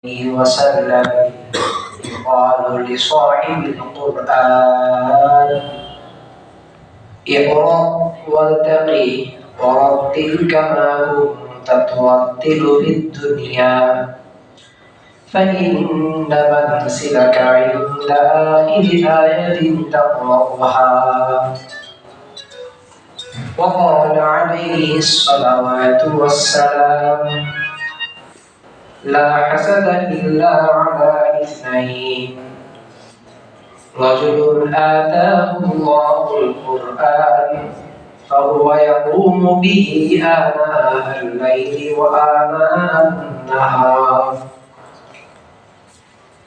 وسلم قالوا لصاحب القرآن اقرأ وارتقي ورتل كما كنت ترتل في الدنيا فإن منزلك عند آخر آية تقرأها. وقال عليه الصلوات والسلام: لا حسد إلا على اثنين: رجل آتاه الله القرآن فهو يقوم به آناء الليل وآناء النهار،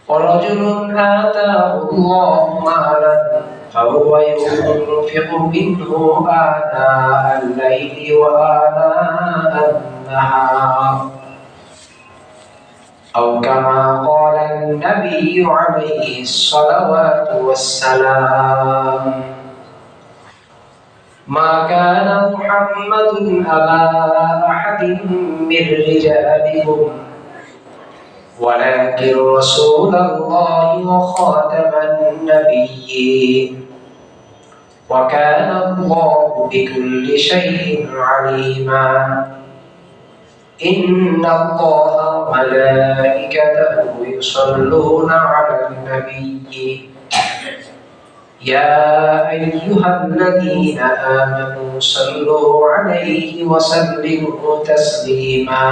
ورجل آتاه الله مالا فهو ينفق منه آناء الليل وآناء النهار، أو كما قال النبي عليه الصلوات والسلام: ما كان محمد أبا أحد من رجالكم ولكن رسول الله وخاتم النبيين، وكان الله بكل شيء عليما. إن الله وملائكته يصلون على النبي يا أيها الذين آمنوا صلوا عليه وسلموا تسليما.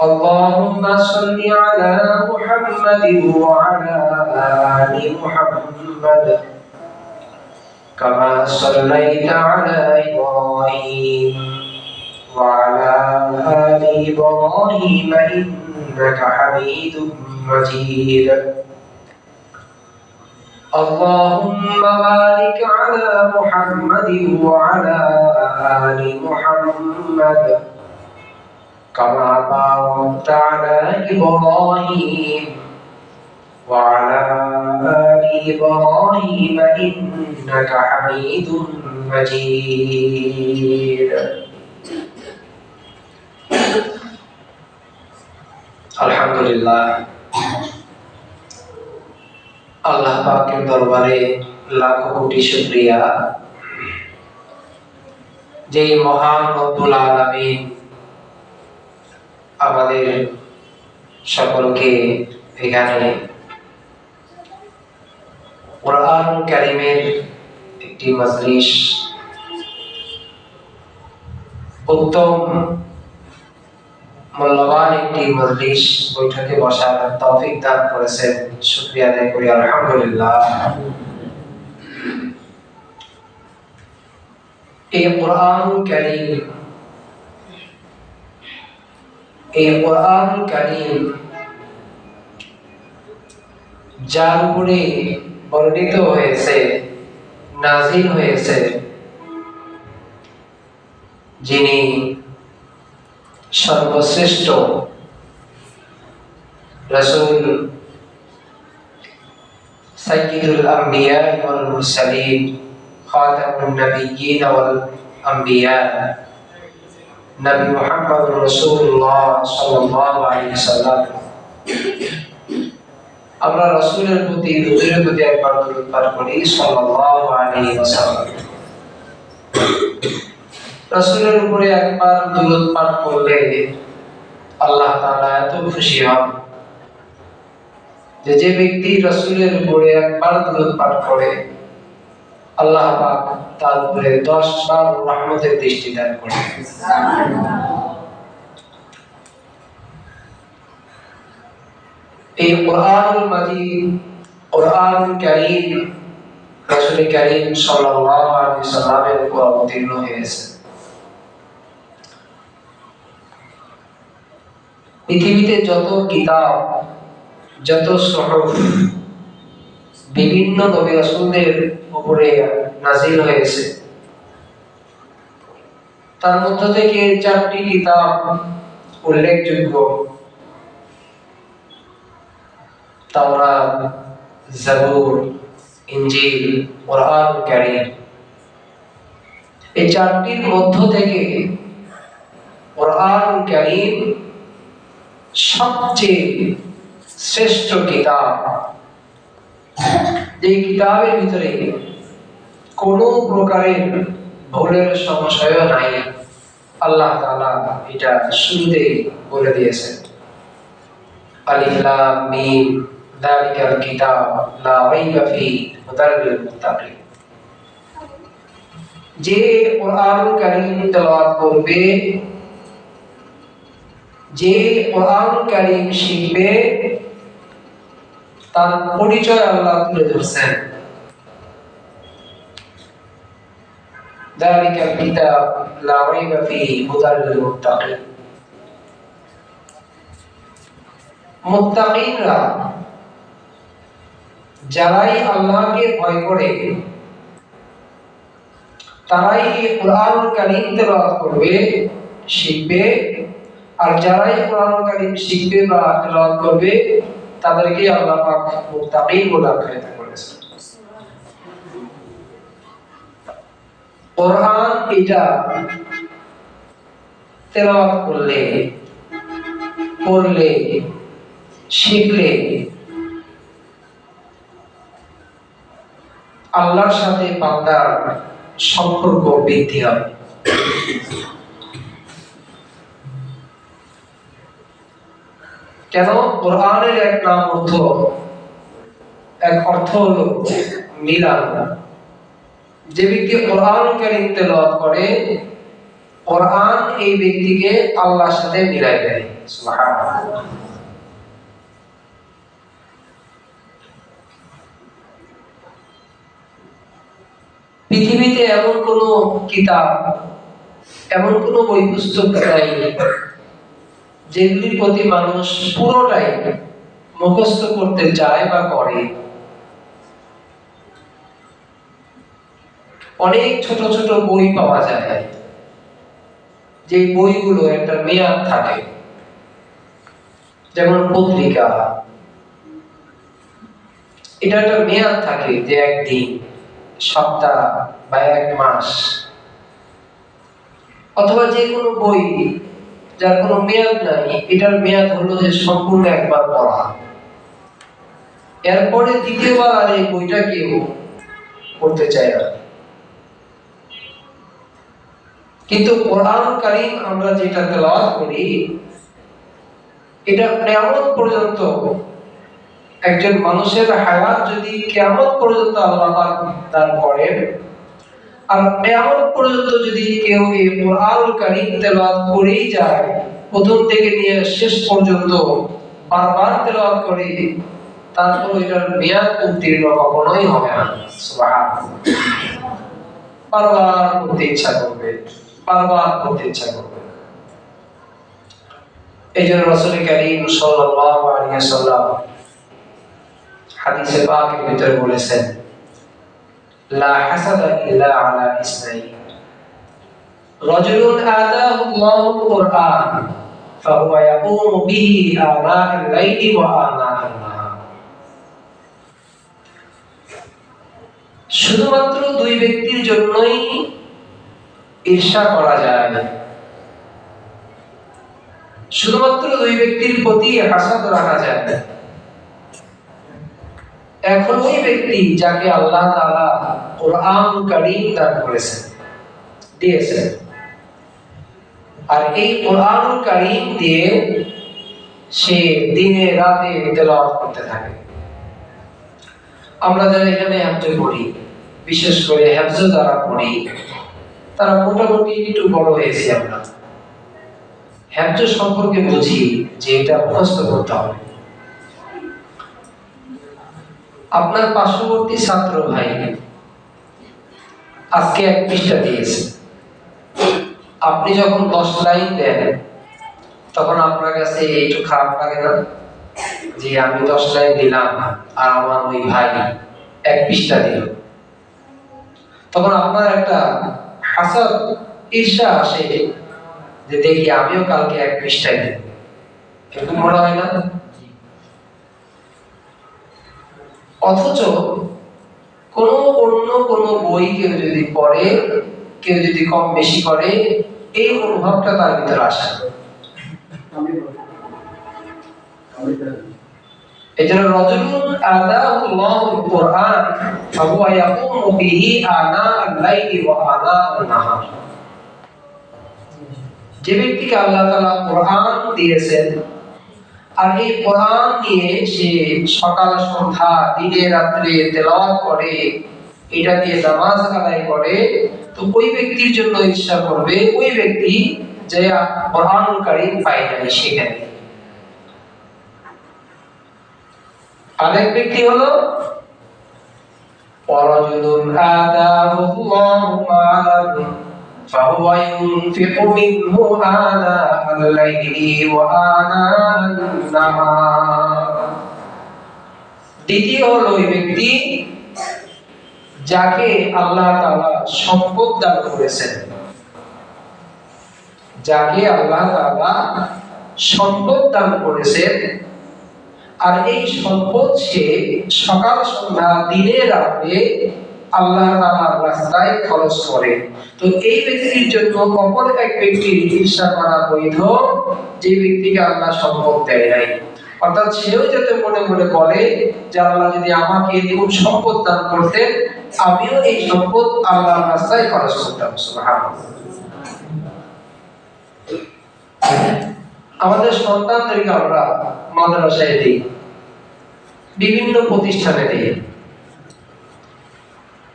اللهم صل على محمد وعلى آل محمد كما صليت على إبراهيم وعلى آل إبراهيم إنك حميد مجيد. اللهم بارك على محمد وعلى آل محمد كما باركت على إبراهيم وعلى آل إبراهيم إنك حميد مجيد. আলহামদুলিল্লাহ, আল্লাহ পাকের দরবারে লাখো কোটি শুকরিয়া যে মহান রব্বুল আলামিন আমাদের সকলকে এখানে কোরআন কারীমের একটি মজলিস, উত্তম মূল্যবান একটি মজলিস বৈঠকে বসার তৌফিক দান করেছেন। শুকরিয়া আদায় করি আলহামদুলিল্লাহ। এই কোরআন কারীম যার উপরে বর্ণিত হয়েছে, নাযিল হয়েছে, যিনি সর্বশ্রেষ্ঠ রাসূল সাইয়্যিদুল আম্বিয়া ওয়াল মুরসালিন খাতামুন নাবিয়্যিন ওয়াল আম্বিয়া নবী মুহাম্মদুর রাসূলুল্লাহ সাল্লাল্লাহু আলাইহি ওয়াসাল্লাম, আমরা রাসূলের প্রতি হুজুরের প্রতি একবার দরুদ পাঠ করি সাল্লাল্লাহু আলাইহি ওয়াসাল্লাম। রাসূলের উপরে একবার দরুদ পাঠ করলে আল্লাহ তাআলা এত খুশি হন যে ব্যক্তি রাসূলের উপরে একবার দরুদ পাঠ করে আল্লাহ পাক তার উপরে 10 বার রহমতের দৃষ্টি দান করেন। এই কোরআনুল মাজিদ, কোরআনুল কারীম রাসূল কারীম সাল্লাল্লাহু আলাইহি ওয়াসাল্লামের উপর অবতীর্ণ হয়েছে। পৃথিবীতে যত কিতাব, যত সুহুফ বিভিন্ন নবী রাসূলদের উপরে নাযিল হয়েছে, তার মধ্য থেকে 4টি কিতাব উল্লেখযোগ্য: তাওরাত, জাবুর, ইনজিল, কোরআন কারীম। এই 4টির মধ্য থেকে কোরআন কারীম সবচেয়ে শ্রেষ্ঠ কিতাব, যে কিতাবের ভিতরে কোনো প্রকারের ভুলের সংশয় নাই। আল্লাহ তাআলা এটা শুরুতেই বলে দিয়েছেন, আলিফ লাম মিম যালিকাল কিতাব লা রাইবা ফীহি হুদাল লিল মুত্তাকিন। যে কোরআনুল কারীম তেলাওয়াত করবে, যে কোরআনুল কারীম শিখবে, তার পরিচয় আল্লাহ তুলে ধরছেন, যালিকাল কিতাব লা রাইবা ফীহি হুদাল লিল মুত্তাকিন। মুত্তাকিনরা যারাই আল্লাহকে ভয় করে তারাই কোরআনুল কারীম তেলাওয়াত করবে, শিখবে। আর যারাই কোরআনুল কারীম শিখবে বা তেলাওয়াত করবে তাদেরকে আল্লাহ পাক মুত্তাকিন বলে আখ্যায়িত করেছেন। কোরআন এটা তেলাওয়াত করলে, পড়লে, শিখলে আল্লাহর সাথে বান্দার সম্পর্ক বৃদ্ধি হবে। কেন? কোরআনের এক অর্থ হলো মিলান। যে ব্যক্তি কোরআন কারীম তেলাওয়াত করে, কোরআন এই ব্যক্তিকে আল্লাহর সাথে মিলাই দেয়। সুবহানাল্লাহ। পৃথিবীতে এমন কোন কিতাব, এমন কোন বই পুস্তক নাই যেগুলির প্রতি মানুষ পুরোটাই মুখস্থ করতে চায় বা করে। অনেক ছোট ছোট বই পাওয়া যায়, যে বইগুলো একটা মেয়াদ থাকে, যেমন পত্রিকা, এটা একটা মেয়াদ থাকে যে একদিন, সপ্তাহ বা এক মাস। অথবা যে কোনো বই যার কোনো মেয়াদ নাই, এটার মেয়াদ হলো যে সম্পূর্ণ একবার পড়া, এরপরে দ্বিতীয়বার আর এই বইটা কেউ পড়তে চায় না। কিন্তু কোরআন কারীম আমরা যেটা তেলাওয়াত করি, এটা কিয়ামত পর্যন্ত, একজন মানুষের হায়াত যদি কিয়ামত পর্যন্ত আল্লাহ পাক দান করেন, আর কিয়ামত পর্যন্ত যদি কেউ এই কোরআন কারীম তেলাওয়াত করেই যায়, প্রথম থেকে নিয়ে শেষ পর্যন্ত বারবার তেলাওয়াত করে, তারপর এটার মেয়াদ উত্তীর্ণ কখনোই হবে না। সুবহানাল্লাহ। বারবার পড়তে ইচ্ছা করবে, বারবার পড়তে ইচ্ছা করবে। এই জন্য রাসূল কারীম সাল্লাল্লাহু আলাইহি ওয়াসাল্লাম হাদিসে পাকের ভিতরে বলেছেন, লা হাসাদা ইল্লা আলা ইসনাইন, রাজুলুন আতাহুল্লাহুল কুরআন ফাহুয়া ইয়াকুমু বিহি আনা'আল লাইলি ওয়া আনা'আন নাহার। শুধুমাত্র দুই ব্যক্তির জন্যই ঈর্ষা করা যায়, শুধুমাত্র দুই ব্যক্তির প্রতি হাসাদ রাখা যায়। এখন ওই ব্যক্তি যাকে আল্লাহ তাআলা কোরআন কারীম দান করেছেন, দিয়েছেন, আর এই কোরআন কারীম দিয়ে সে দিনে রাতে তেলাওয়াত করতে থাকে। আমরা যারা এখানে হাফেজ পড়ি, বিশেষ করে হাফেজ যারা পড়ি, তারা মোটামুটি একটু বড় হয়েছি। আমরা হাফেজ সম্পর্কে বুঝি যে এটা মুখস্থ করতে হবে। আপনার পার্শ্ববর্তী ছাত্র ভাই আজকে এক পৃষ্ঠা দিয়েছে, আপনি যখন 10 লাইন দেন তখন আপনার কাছে একটু খারাপ লাগে না যে আমি 10 লাইন দিলাম আর আমার ওই ভাই এক পৃষ্ঠা দিল? তখন আপনার একটা হাসাদ, ঈর্ষা আসে যে দেখি আমিও কালকে এক পৃষ্ঠায় দেব। এরকম মনে হয় না? অথচ অন্য কোনো বই কেউ যদি পড়ে, কেউ যদি কম বেশি করে, এই অনুভবটা তার ভিতরে আসে। এজন্য রাজুলুন আদাহুল্লাহুল কুরআন ফাহুয়া ইয়াকুমু বিহি আনা আল-লাইলি ওয়া আনা আন-নাহার। যে ব্যক্তিকে আল্লাহ তাআলা কুরআন দিয়েছেন আর এই কোরআন নিয়ে সে সকাল সন্ধ্যা দিনে রাত্রে তেলাওয়াত করে, এটা দিয়ে নামাজ আদায় করে, তো ওই ব্যক্তির জন্য ইচ্ছা করবে ওই ব্যক্তি যে কোরআন কারীম পায় নাই সেখানে। আরেক ব্যক্তি হলো ওয়ারাজুলুন আদাহুল্লাহু মালান ফাহুয়া ইউনফিকু মিনহু আনা আল-লাইলি ওয়া আনা আন-নাহার। দ্বিতীয় হলো ওই ব্যক্তি যাকে আল্লাহ তাআলা সম্পদ দান করেছেন, যাকে আল্লাহ তাআলা সম্পদ দান করেছেন আর এই সম্পদ সে সকাল সন্ধ্যা দিনে রাতে আল্লাহ তাআলার রাস্তায় খরচ করে। তো এই ব্যক্তির জন্য অপর এক ব্যক্তির ঈর্ষা করা বৈধ যে ব্যক্তিকে আল্লাহ সম্পদ দেয় নাই। অর্থাৎ সেও যাতে মনে মনে বলে যে আল্লাহ যদি আমাকে এরকম সম্পদ দান করতেন আমিও এই সম্পদ আল্লাহর রাস্তায় খরচ করতাম। সুবহানাল্লাহ। আমাদের সন্তানদেরকে আমরা মাদ্রাসায় দিই, বিভিন্ন প্রতিষ্ঠানে দিই,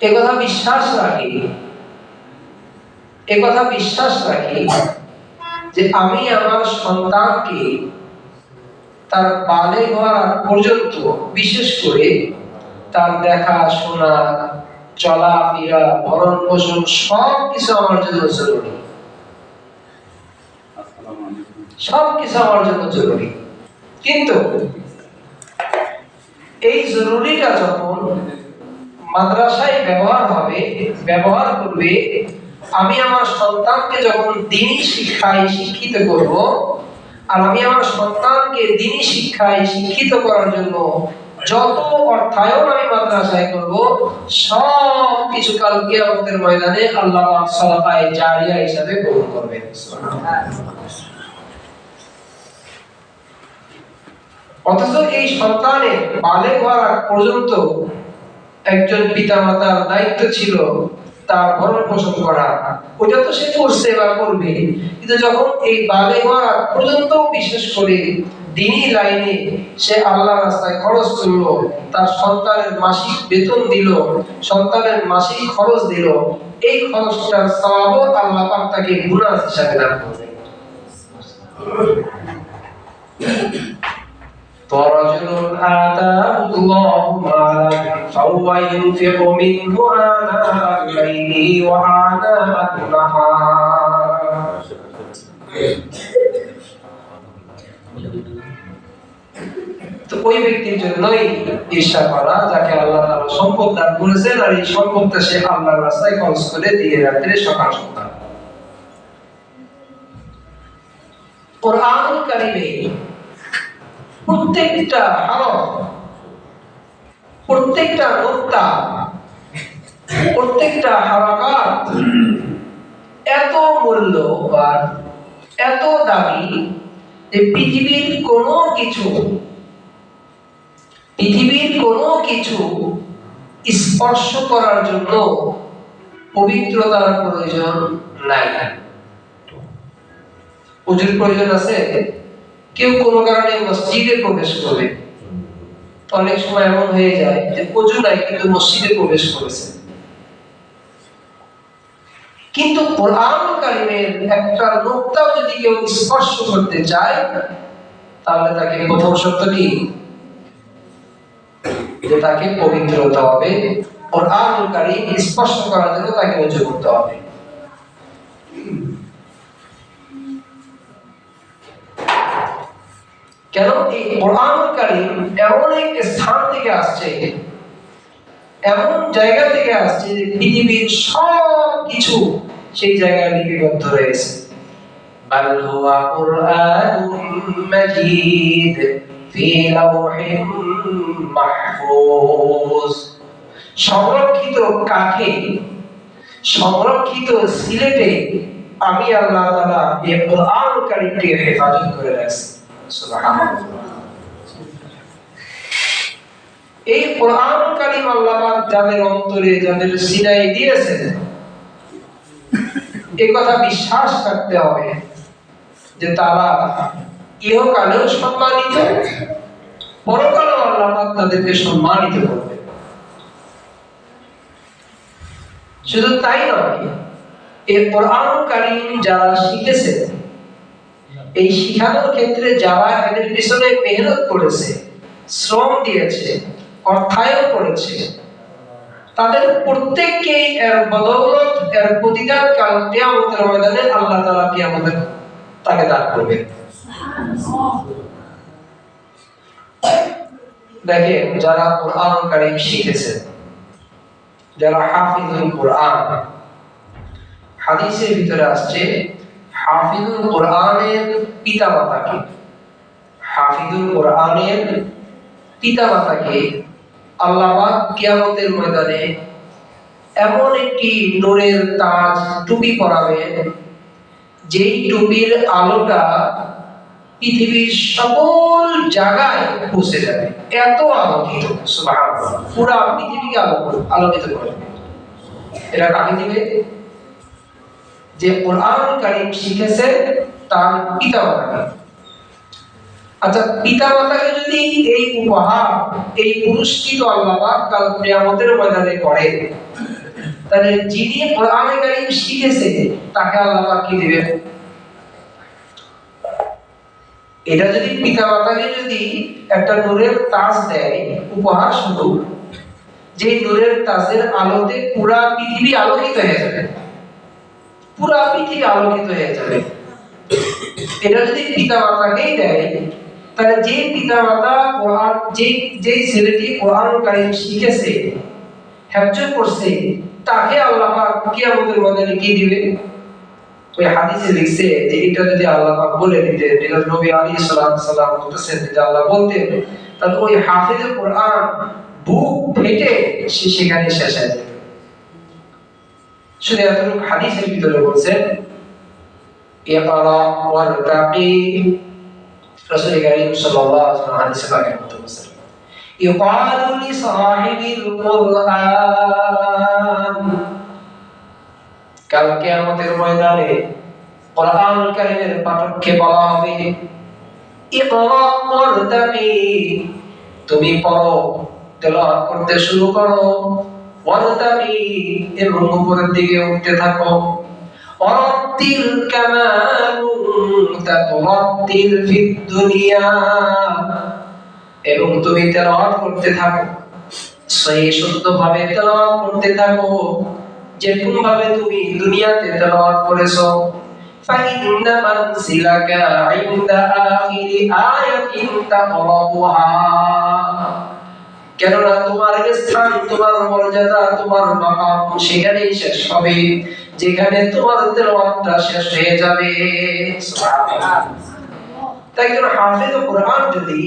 একথা বিশ্বাস রাখি যে আমি আমার সন্তানকে তার বালেগ হওয়ার আগ পর্যন্ত বিশেষ করে তার দেখাশোনা, চলাফেরা, ভরণ পোষণ সবকিছু আমার জন্য জরুরি, সবকিছু আমার জন্য জরুরি। কিন্তু এই জরুরিটা যখন মাদ্রাসায় ব্যবহার করবে, আমি আমার সন্তানকে যখন দ্বীনি শিক্ষায় শিক্ষিত করব, আর আমি আমার সন্তানকে দ্বীনি শিক্ষায় শিক্ষিত করার জন্য যত অর্থায়ন আমি মাদ্রাসায় করব, সব কিছু কাল কিয়ামতের ময়দানে আল্লাহ পাক সাদাকায়ে জারিয়া হিসাবে গ্রহণ করবেন। অথচ এই সন্তানের বালেগ হওয়ার আগ পর্যন্ত একজন পিতামাতার দায়িত্ব ছিল তার ভরণ পোষণ করা, ওটা তো সে করছে বা করবে, কিন্তু যখন এই বালেগ হওয়ার আগ পর্যন্ত বিশেষ করে দ্বীনি লাইনে সে আল্লাহর রাস্তায় খরচ করলো, তার সন্তানের মাসিক বেতন দিল, সন্তানের মাসিক খরচ দিল, এই খরচটার সওয়াবও আল্লাহ পাক তাকে বোনাস হিসাবে দান করবেন। ورجل آتاه الله مالا فهو ينفق منه آناء الليل وآناء النهار। তো ওই ব্যক্তির জন্যই ঈর্ষা করা যাকে আল্লাহ তাআলা সম্পদ দান করেছেন আর এই সম্পদটা সে আল্লাহর রাস্তায় খরচ করে দিয়ে রাত্রে সকাল সন্ধ্যা। কোরআনুল কারীমে প্রত্যেকটা হরফ, প্রত্যেকটা নুক্তা, প্রত্যেকটা হারাকাত এত মূল্যবান, এত দামি যে পৃথিবীর কোনো কিছু স্পর্শ করার জন্য পবিত্রতার প্রয়োজন নাই। ওযুর প্রয়োজন আছে? কেউ কোনো কারণে মসজিদে প্রবেশ করবে, অনেক সময় এমন হয়ে যায় যে ওযু নাই কিন্তু মসজিদে প্রবেশ করেছে। কিন্তু কোরআনুল কারীমের একটা নুকতাও যদি কেউ স্পর্শ করতে চায় তাহলে তাকে প্রথম শর্ত কি? যে তাকে পবিত্র হতে হবে। কোরআনুল কারীম স্পর্শ করার জন্য তাকে ওযু করতে হবে। কেন? এই কোরআনুল কারীম এমন এক স্থান থেকে আসছে, এমন জায়গা থেকে আসছে যে পৃথিবীর সব কিছু সেই জায়গায় লিপিবদ্ধ রয়েছে। বাল হুয়া কুরআনুম মাজিদ ফি লাওহিন মাহফুজ। সংরক্ষিত কাঠে, সংরক্ষিত সিলেটে আমি আল্লাহ তাআলা এই কোরআনুল কারীমকে হেফাজত করে রাখছি। সুবহানাল্লাহ। এই কোরআন কারীম আল্লাহ পাক যাদের অন্তরে, যাদের সিনায় দিয়েছেন, এই কথা বিশ্বাস করতে হবে যে তারা ইহকালেও সম্মানিত, পরকালেও আল্লাহ পাক তাদেরকে সম্মানিত করবে। শুধু তাই নয়, এই কোরআন কারীম যারা শিখেছে, এই শিখানোর ক্ষেত্রে যারা এদের পিছনে মেহনত করেছে, শ্রম দিয়েছে, অর্থায়ন করেছে, তাদের প্রত্যেককেই এর বদৌলত, এর প্রতিদান কাল কিয়ামতের ময়দানে আল্লাহ তাআলা কিয়ামতের তাকে দান করবে। দেখেন, যারা কোরআন কারীম শিখেছে, যারা হাফিজুল কোরআন, হাদিসের ভিতরে আসছে হাফিজুল কোরআনের পিতামাতাকে, হাফিজুল কোরআনের পিতামাতাকে আল্লাহ পাক কিয়ামতের ময়দানে এমন একটি নূরের তাজ, টুপি পরাবেন, যেই টুপির আলোটা পৃথিবীর সকল জায়গায় পৌঁছে যাবে, এত আলোকিত। সুবহানাল্লাহ, পুরো পৃথিবীকে আলোকিত করে। এটা কাকে দিবে? যে কোরআন কারীম শিখেছে তার পিতামাতাকে। আচ্ছা, পিতামাতাকে যদি এই উপহার, এই পুরস্কৃত আল্লাহ পাক কাল কিয়ামতের ময়দানে করেন, তাহলে যিনি কোরআন কারীম শিখেছে তাকে আল্লাহ পাক কি দিবেন? এটা যদি পিতামাতাকে যদি একটা নূরের তাজ দেয় উপহার স্বরূপ, যে নূরের তাজের আলোতে পুরা পৃথিবী আলোকিত হয়ে যাবে, পুরা পৃথিবী আলোকিত হয়ে যাবে, এটা যদি পিতামাতাকেই দেয়, তাহলে যে পিতামাতা কোরআন, যে ছেলেটি কোরআন কারীম শিখেছে, হেফজ করছে, তাকে আল্লাহ পাক কিয়ামতের ময়দানে কি দিবে? ওই হাদিসে লিখছে যে এটা যদি আল্লাহ পাক বলে দিতেন, এটা নবী আলাইহিস সালাম বলতেছেন যে আল্লাহ বলতেন, তাহলে ওই হাফিজুল কোরআন বুক ফেটে সে সেখানে শেষ হয়ে যেত। শুধু এতটুকু হাদিসের ভিতরে বলছেন, ইকরা ওয়ারতাকি, রাসূল কারীম সাল্লাল্লাহু আলাইহি ওয়াসাল্লাম হাদিসে পাকে বলতেছেন, ইকালু লিসাহিবিল কুরআন, কাল কিয়ামতের ময়দানে কোরআন কারীমের পাঠককে বলা হবে, ইকরা ওয়ারতাকি, তুমি পড়ো, তেলাওয়াত করতে শুরু করো, ওয়ারতাকি, এবং উপরের দিকে উঠতে থাকো, ওয়ারাতিল কামা কুনতা তুরাতিল ফিদ দুনিয়া, এবং তুমি তেলাওয়াত করতে থাকো, সহি শুদ্ধভাবে তেলাওয়াত করতে থাকো, যেরকম ভাবে তুমি দুনিয়াতে তেলাওয়াত করেছো। ফাইন্না মানসিলাকা ইনদা আখিরি আয়াতিন তাকরাবুহা, কেননা তোমার স্থান, তোমার মর্যাদা, তোমার মাকাম সেখানেই শেষ হবে, যেখানে তোমার তেলাওয়াতটা শেষ হয়ে যাবে। সুবহানাল্লাহ। তাই একজন হাফেজ কোরআন যদি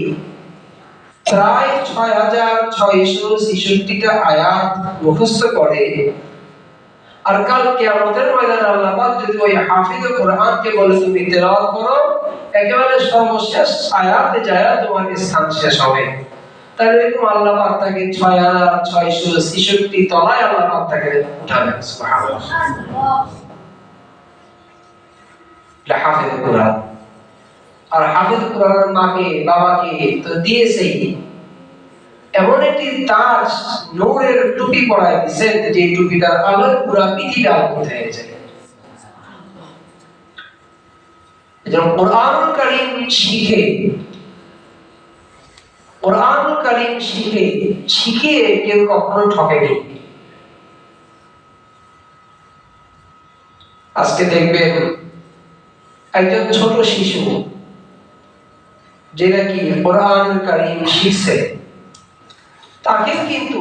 প্রায় ৬৬৬৬টা আয়াত মুখস্থ করে, আর কাল কিয়ামতের ময়দানে আল্লাহ পাক যদি ওই হাফিজ কোরআনকে বলে তুমি তেলাওয়াত করো, একেবারে সর্বশেষ আয়াতে যায় তোমার স্থান শেষ হবে, তাহলে এরকম আল্লাহ পাক তাকে ৬৬৬৬ তলায় আল্লাহ পাক তাকে উঠাবেন। সুবহানাল্লাহ। এটা হাফিজ কোরআন। আর হাফিজ কোরআনের মাকে, বাবাকে তো দিয়েছেই, এমন একটি তাজ, নূরের টুপি পরায় দিয়েছেন, যে টুপিটার আলোয় পুরো পৃথিবী আলোকিত হয়ে যায়। যেমন কোরআন কারীম শিখে, কোরআন কারীম শিখে কেউ কখনো ঠকেনি। আজকে দেখবেন একজন ছোট শিশু যে নাকি কোরআন কারীম শিখছে, তাকে কিন্তু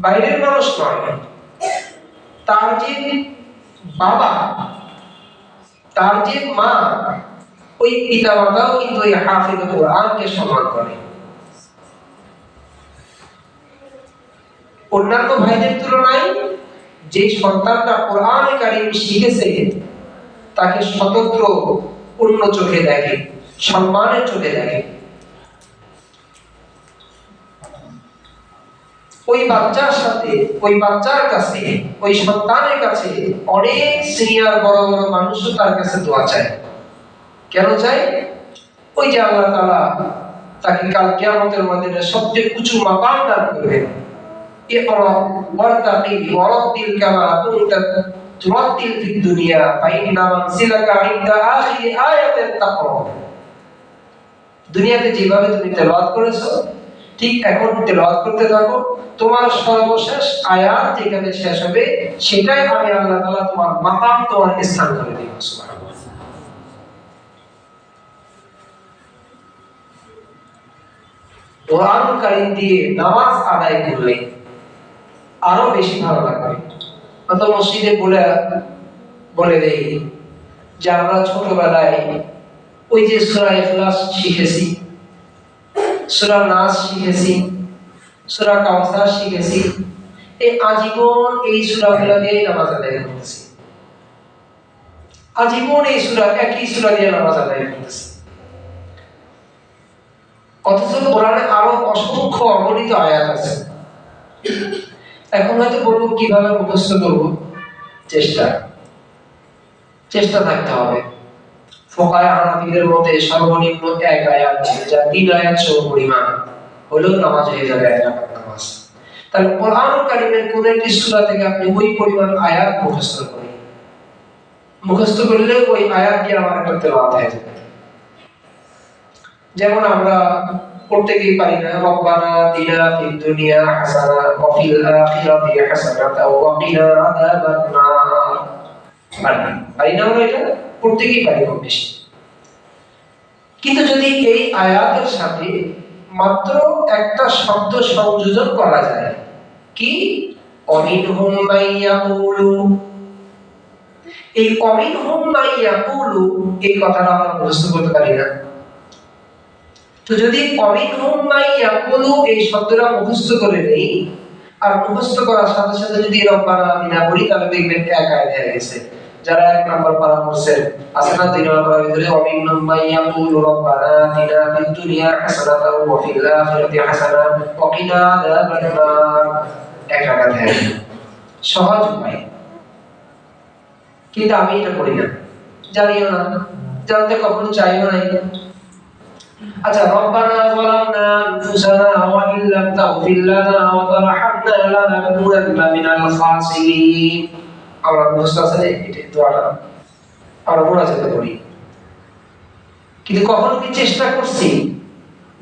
বাইরের মানুষ নয়, তার যে বাবা, তার যে মা, ওই পিতা মাতাও কিন্তু এই হাফিজ কোরআনকে সম্মান করে। অন্যান্য ভাইদের তুলনায় যে সন্তানটা কোরআন কারীম শিখেছে, তাকে স্বতন্ত্র অন্য চোখে দেখে, সম্মানের চোখে দেখে। বাচ্চার সাথে, ওই বাচ্চার কাছে, ওই সন্তানের কাছে অনেক সিনিয়র বড় বড় মানুষও তার কাছে দোয়া চায়। কেন চায়? ওই যে আল্লাহ তাআলা তাকে কাল কিয়ামতের ময়দানে সবচেয়ে উঁচু মাকাম দান করবেন। ইকরা ওয়ারতাকি ওয়ারাতিল কামা কুনতা তুরাতিল ফিদ দুনিয়া ফাইন্না মানসিলাকা ইনদা আখিরি আয়াতিত তাকরা। দুনিয়াতে যেভাবে তুমি তেলাওয়াত করেছো ঠিক এখন তেলাওয়াত করতে থাকো, তোমার সর্বশেষ আয়াত যেখানে শেষ হবে সেটাই আমি আল্লাহ তাআলা তোমার মাকাম, তোমার স্থান করে দেব। সুবহানাল্লাহ। কোরআন কারীম দিয়ে নামাজ আদায় করলে আরো বেশি ভালো লাগবে। অত মসজিদে বলে দেই যে আমরা ছোটবেলায় ওই যে সূরা ইখলাস শিখেছি, সূরা নাস শিখেছি, সূরা কাউসার শিখেছি, এই আজীবন এই সূরাগুলো দিয়ে নামাজ আদায় করতেছি। আজীবন এই সূরা, একই সূরা দিয়ে নামাজ আদায় করতেছি। অথচ কোরআনে আরো অসংখ্য অগণিত আয়াত আছে। এখন হয়তো বলবো কিভাবে মুখস্থ করব, চেষ্টা থাকতে হবে। ফুকাহায়ে হানাফিদের মতে সর্বনিম্ন এক আয়াত যা 3 আয়াত সম পরিমাণ হলেও নামাজ হয়ে যাবে, এক রাকাত নামাজ। তাহলে কোরআন কারীমের কোন একটি সূরা থেকে আপনি ওই পরিমাণ আয়াত মুখস্থ করেন, মুখস্থ করলে ওই আয়াত দিয়ে আমার একটা তেলাওয়াত হয়ে যাবে। যেমন আমরা পড়তে গিয়ে পারি না, রব্বানা আতিনা ফিদ দুনিয়া হাসানা ওয়া ফিল আখিরাতি হাসানাতা ওয়া কিনা আযাবান নার। পারি না আমরা এটা পড়তে গিয়ে পারি কম বেশি। কিন্তু যদি এই আয়াতের সাথে মাত্র একটা শব্দ সংযোজন করা যায়, কি অমিনহুম মাইয়াকুলু, এই অমিনহুম মাইয়াকুলু এই কথাটা আমরা মুখস্থ করতে পারি না। তো যদি অমিনহুম মাইয়াকুলু এই শব্দটা মুখস্থ করে নেই, আর মুখস্থ করার সাথে সাথে যদি রব্বানা আতিনা পড়ি, তাহলে দেখবেন এক আয়াত হয়ে গেছে। যারা 1 নম্বর পারা পড়ছেন আসলে 2 নম্বর পারার ভিতরে অমিনহুম মাইয়াকুলু রব্বানা আতিনা ফিদ দুনিয়া হাসানাতাও ওয়া ফিল আখিরাতি হাসানাতাও ওয়া কিনা আযাবান নার, এক আয়াত হয়ে গেছে। সহজ উপায়, কিন্তু আমি এটা করি না, জানিও না, জানতে কখনো চাইও না। আচ্ছা, রব্বানা যালামনা আনফুসানা ওয়া ইল্লাম তাগফির লানা ওয়া তারহামনা লানাকুনান্না মিনাল খাসিরিন। আমরা মুখস্থ আছে এটা দোয়াটা আমরা মুনাজাত করি, কিন্তু কখনো কি চেষ্টা করছি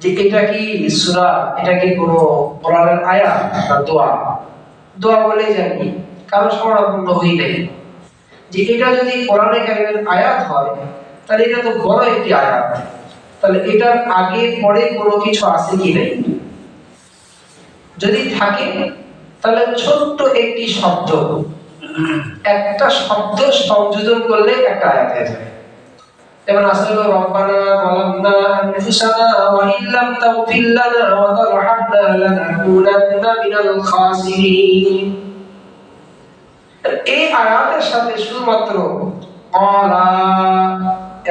যে এটা কি সূরা, এটা কি কোনো কোরআনের আয়াত না দোয়া? দোয়া বলেই জানি, কারণ সম্পূর্ণ হই নাই। যে এটা যদি কোরআনে কারীমের আয়াত হয় তাহলে এটা তো বড় একটি আয়াত, তাহলে এটার আগে পরে কোনো কিছু আছে কি নাই? যদি থাকে তাহলে ছোট্ট একটি শব্দ, একটা শব্দ সংযোজন করলে একটা আয়াত হয়ে যাবে। যেমন আসলে রব্বানা যালামনা আনফুসানা ওয়া ইল্লাম তাগফির লানা ওয়া তারহামনা লানাকুনান্না মিনাল খাসিরিন। এই আয়াতের সাথে শুধুমাত্র ক্বালা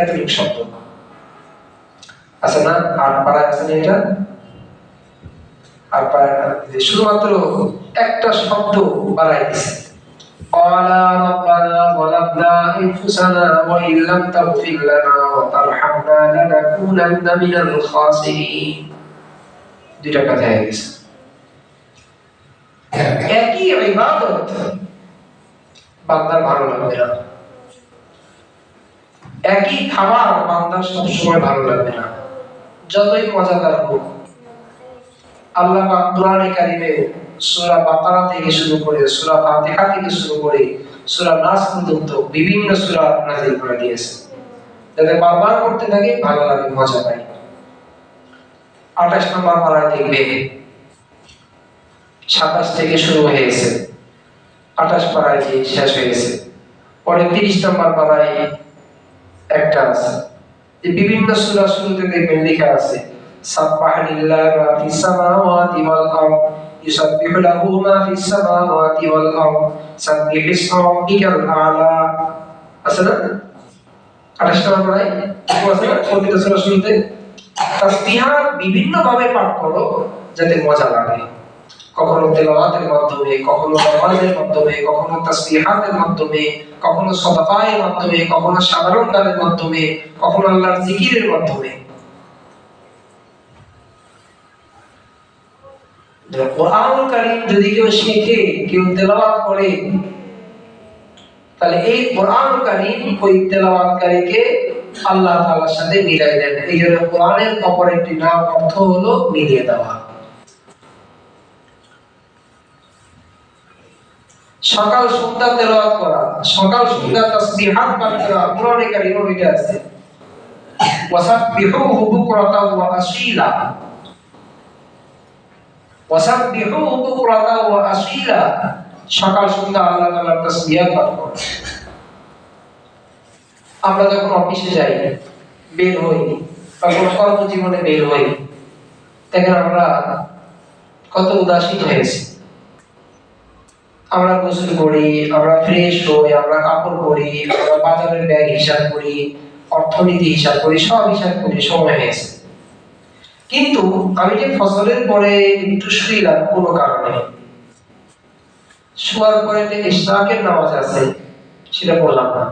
এতটুকু শব্দ আছে না? 8 পারা আছে না এটা? 8 পারা শুধুমাত্র একটা শব্দ বাড়াই দিছে, ক্বালা রব্বানা যালামনা আনফুসানা ওয়া ইল্লাম তাগফির লানা ওয়া তারহামনা লানাকুনান্না মিনাল খাসিরিন। দুইটা কথা হয়ে গেছে। একই ইবাদত বান্দার ভালো লাগবে না, একই খাবার বান্দার সবসময় ভালো লাগবে না, যতই মজাদার হোক। আল্লাহ পাক কোরআনে কারীমে সূরা বাকারা থেকে শুরু করে, সূরা ফাতিহা থেকে শুরু করে সূরা নাস পর্যন্ত বিভিন্ন সূরা নাযিল করে দিয়েছেন, যাতে বারবার করতে থাকে, ভালো লাগে, মজা পাই। 28 নম্বর পারায় দেখবে 27 থেকে শুরু হয়েছে, 28 পারায় যে শেষ হয়েছে। পরে 30 নম্বর পারায় একটা আছে, যে বিভিন্ন সূরা শুরুতে দেখবেন লেখা আছে সাব্বাহা লিল্লাহি মা ফিস সামাওয়াতি ওয়াল আরদ ইউসাব্বিহু লাহু মা ফিস সামাওয়াতি ওয়াল আরদ সাব্বিহ ইসমা রাব্বিকাল আ'লা। আছে না 28 নম্বর পারায় আছে না? প্রতিটা সূরা শুরুতে তাসবিহ বিভিন্ন ভাবে পাঠ করো যাতে মজা লাগে। কখনো তেলাওয়াতের মাধ্যমে, কখনো নামাজের মাধ্যমে, কখনো তাসবিহাতের মাধ্যমে, কখনো সাদাকায়ের মাধ্যমে, কখনো সাধারণ গানের মাধ্যমে, কখনো আল্লাহর জিকিরের মাধ্যমে। কোরআনুল কারীম যদি কেউ শেখে, কেউ তেলাওয়াত করে, তাহলে এই কোরআনুল কারীম ওই তেলাওয়াতকারীকে আল্লাহ তাআলার সাথে মিলাই দেন। এই জন্য কোরআনের অপর একটি নাম অর্থ হলো মিলিয়ে দেওয়া। সকাল সন্ধ্যা তেলাওয়াত করা, সকাল সন্ধ্যা তাসবিহাত পাঠ করা, কোরআনে কারীমে এটা আছে। ওয়াসাব্বিহুহু বুকরাতাও ওয়া আসীলা, ওয়াসাব্বিহুহু বুকরাতাও ওয়া আসীলা, সকাল সন্ধ্যা আল্লাহ তাআলার তাসবিহাত পাঠ করা। আমরা যখন অফিসে যাই, বের হই, তখন কর্মজীবনে বের হই, দেখেন আমরা কত উদাসীন হয়েছি। আমরা গোসল করি, আমরা ফ্রেশ হই, আমরা কাপড় পরি, আমরা বাজারের ব্যাগ হিসাব করি, অর্থনীতি হিসাব করি, সব হিসাব করি, সময় হয়েছে। কিন্তু আমি যে ফজরের পরে একটু শুইলাম কোনো কারণে, শোয়ার পরে যে ইশরাকের নামাজ আছে সেটা পড়লাম না।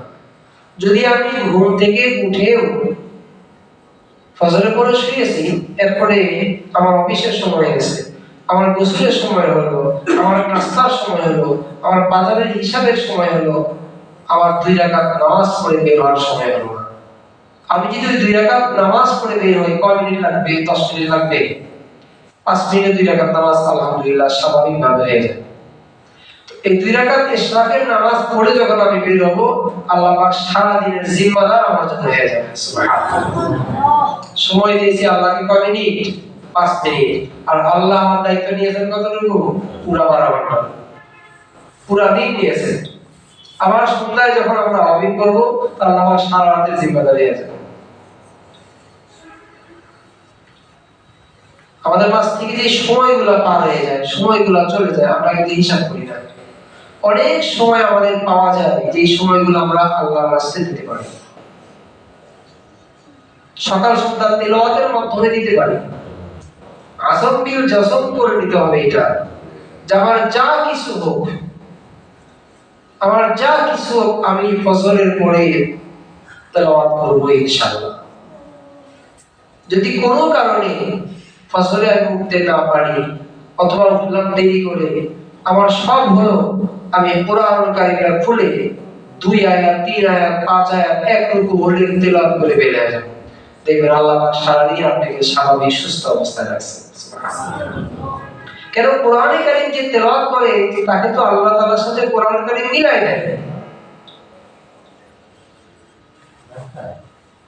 যদি আমি ঘুম থেকে উঠেও ফজরের পরে শুয়েছি, এরপরে আমার অফিসের সময় হয়েছে, আমার গোসলের সময় হলো, আমার নাস্তার সময় হলো, আমার বাজারের হিসাবের সময় হলো, আমার 2 রাকাত নামাজ পড়ে বের হওয়ার সময় হলো না। আমি যদি 2 রাকাত নামাজ পড়ে বের হই, কয় মিনিট লাগবে? 10 মিনিট লাগবে। 5 মিনিটে 2 রাকাত নামাজ আলহামদুলিল্লাহ স্বাভাবিকভাবে হয়ে যায়। এই 2 রাকাত ইশরাকের নামাজ পড়ে যখন আমি বের হব, আল্লাহ পাক সারা দিনের জিম্মাদার আমার জন্য হয়ে যাবে। সুবহানাল্লাহ। সময় দিয়েছি আল্লাহকে কয় মিনিট? 5 মিনিট। আর আল্লাহ আমার দায়িত্ব নিয়েছেন কতটুকু? পুরা 12 ঘন্টা, পুরা দিন নিয়েছেন। আবার সন্ধ্যায় যখন আমরা আবির করব, তাহলে আমার সারা রাতের জিম্মাদারি আছে। আমাদের মাঝ থেকে যে সময়গুলো পার হয়ে যায়, সময়গুলো চলে যায়, আমরা কিন্তু হিসাব করি না। অনেক সময় আমাদের পাওয়া যায় যে সময়গুলো আমরা আল্লাহর রাস্তায় দিতে পারি, সকাল সন্ধ্যা তেলাওয়াতের মাধ্যমে দিতে পারি। আযম বিল জসম করে নিতে হবে এটা, যে আমার যা কিছু হোক, আমার যা কিছু হোক, আমি ফজরের পরে তেলাওয়াত করব ইনশাআল্লাহ। যদি কোনো কারণে ফজরে আমি উঠতে না পারি, অথবা উঠলাম দেরি করে, আমার সব হলো আমি কোরআনুল কারীমটা খুলে 2 আয়াত, 3 আয়াত, 5 আয়াত এক রুকু বলে তেলাওয়াত করে বেরিয়ে যাব। দেখবেন আল্লাহ পাক সারাদিন আপনাকে স্বাভাবিক সুস্থ অবস্থায় রাখছেন। সুবহানাল্লাহ। কেন কোরআনে কারীম যে তেলাওয়াত করে, তাকে তো আল্লাহ তাআলার সাথে কোরআনুল কারীম মিলাই দেয়।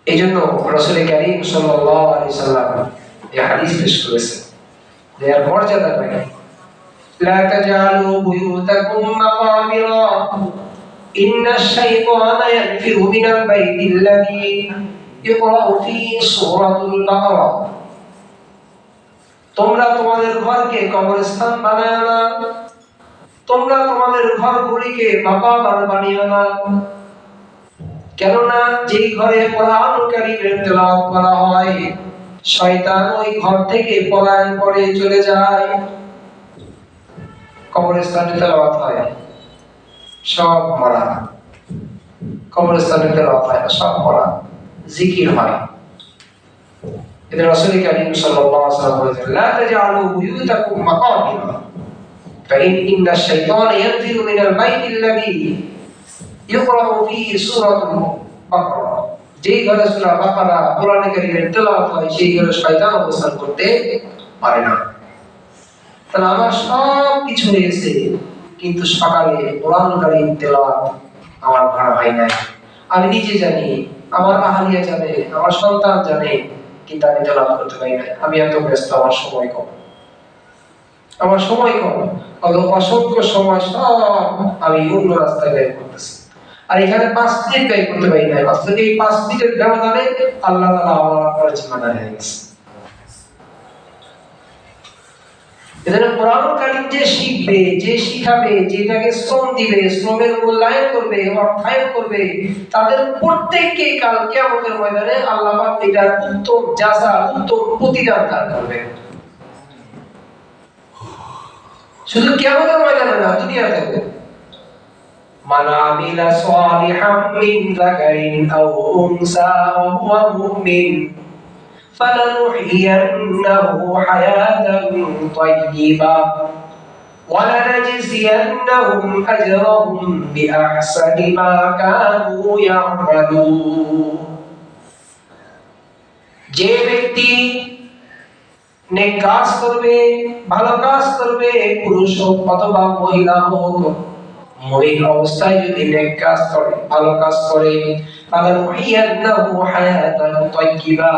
এইজন্য রাসূল কারীম সাল্লাল্লাহু আলাইহি সাল্লাম এই হাদিস পেশ করেছেন, যে এর মর্যাদা কি? লা তাজালু বুয়ুতাকুম মাকাবিরা ইন্নাশ শাইতানা ইয়ানফিরু মিনাল বাইতিল্লাযী ইকরাউ ফীহি সূরাতুল বাকারা। তোমরা তোমাদের ঘরকে কবরস্থান বানায় না, তোমরা তোমাদের ঘরগুলিকে মাকাবার বানিও না। কেননা যেই ঘরে কোরআনুল কারীমের তেলাওয়াত করা হয়, শয়তান ওই ঘর থেকে পলায়ন করে চলে যায়। কবরস্থানে তেলাওয়াত হয়, সব মরা। কবরস্থানে তেলাওয়াত হয়, সব মরা। জিকির হয়। এটা রাসূল কারীম সাল্লাল্লাহু আলাইহি ওয়াসাল্লাম বলেছেন, লা তাজআলু বুয়ুতাকুম মাকাবিরা ইন্নাশ শাইতানা ইয়ানফিরু মিনাল বাইতিল্লাযী ইকরাউ ফীহি সূরাতুল বাকারা। যেই ঘরে সূরা বাকারা কোরআনে কারীমের তেলাওয়াত হয়, সেই ঘরে শয়তান অবস্থান করতে পারে না। তাহলে আমার সব কিছু হয়েছে, কিন্তু সকালে কোরআনুল কারীম তেলাওয়াত আমার করা হয় নাই। আমি নিজে জানি, আমার আহলিয়া জানে, আমার সন্তান জানে, কিন্তু আমি তেলাওয়াত করতে পারি না। আমি এত ব্যস্ত, আমার সময় কম, আমার সময় কম। অসংখ্য সময় সব আমি অন্য রাস্তায় ব্যয় করতেছি। আর এখানে 5 মিনিট ব্যয় করতে পারি না। অথচ এই 5 মিনিটের ব্যবধানে আল্লাহ তাআলা আমার জিম্মাদার হয়ে গেছে। এজন্য কোরআনুল কারীম যে শিখবে, যে শিখাবে, যেটাকে শ্রম দিবে, শ্রমের মূল্যায়ন করবে, অর্থায়ন করবে, তাদের প্রত্যেককে কাল কিয়ামতের ময়দানে আল্লাহ পাক এটার উত্তম জাযা, উত্তম প্রতিদান দান করবে। শুধু কিয়ামতের ময়দানে না, দুনিয়াতেও। মান আমিলা সালিহাম মিন যাকারিন আও উনসা ওয়া হুয়া মুমিন ফালানুহইয়ান্নাহু হায়াতান তাইয়্যিবা ওয়া লানাজজিয়ান্নাহুম আজরাহুম বিআহসানি মা কানু ইয়ামালুন। যে ব্যক্তি নেক কাজ করবে, ভালো কাজ করবে, পুরুষ হোক অথবা মহিলা হোক, মহিলা অবস্থায় যদি নেক কাজ করে, ভালো কাজ করে, ফালানুহইয়ান্নাহু হায়াতান তাইয়্যিবা,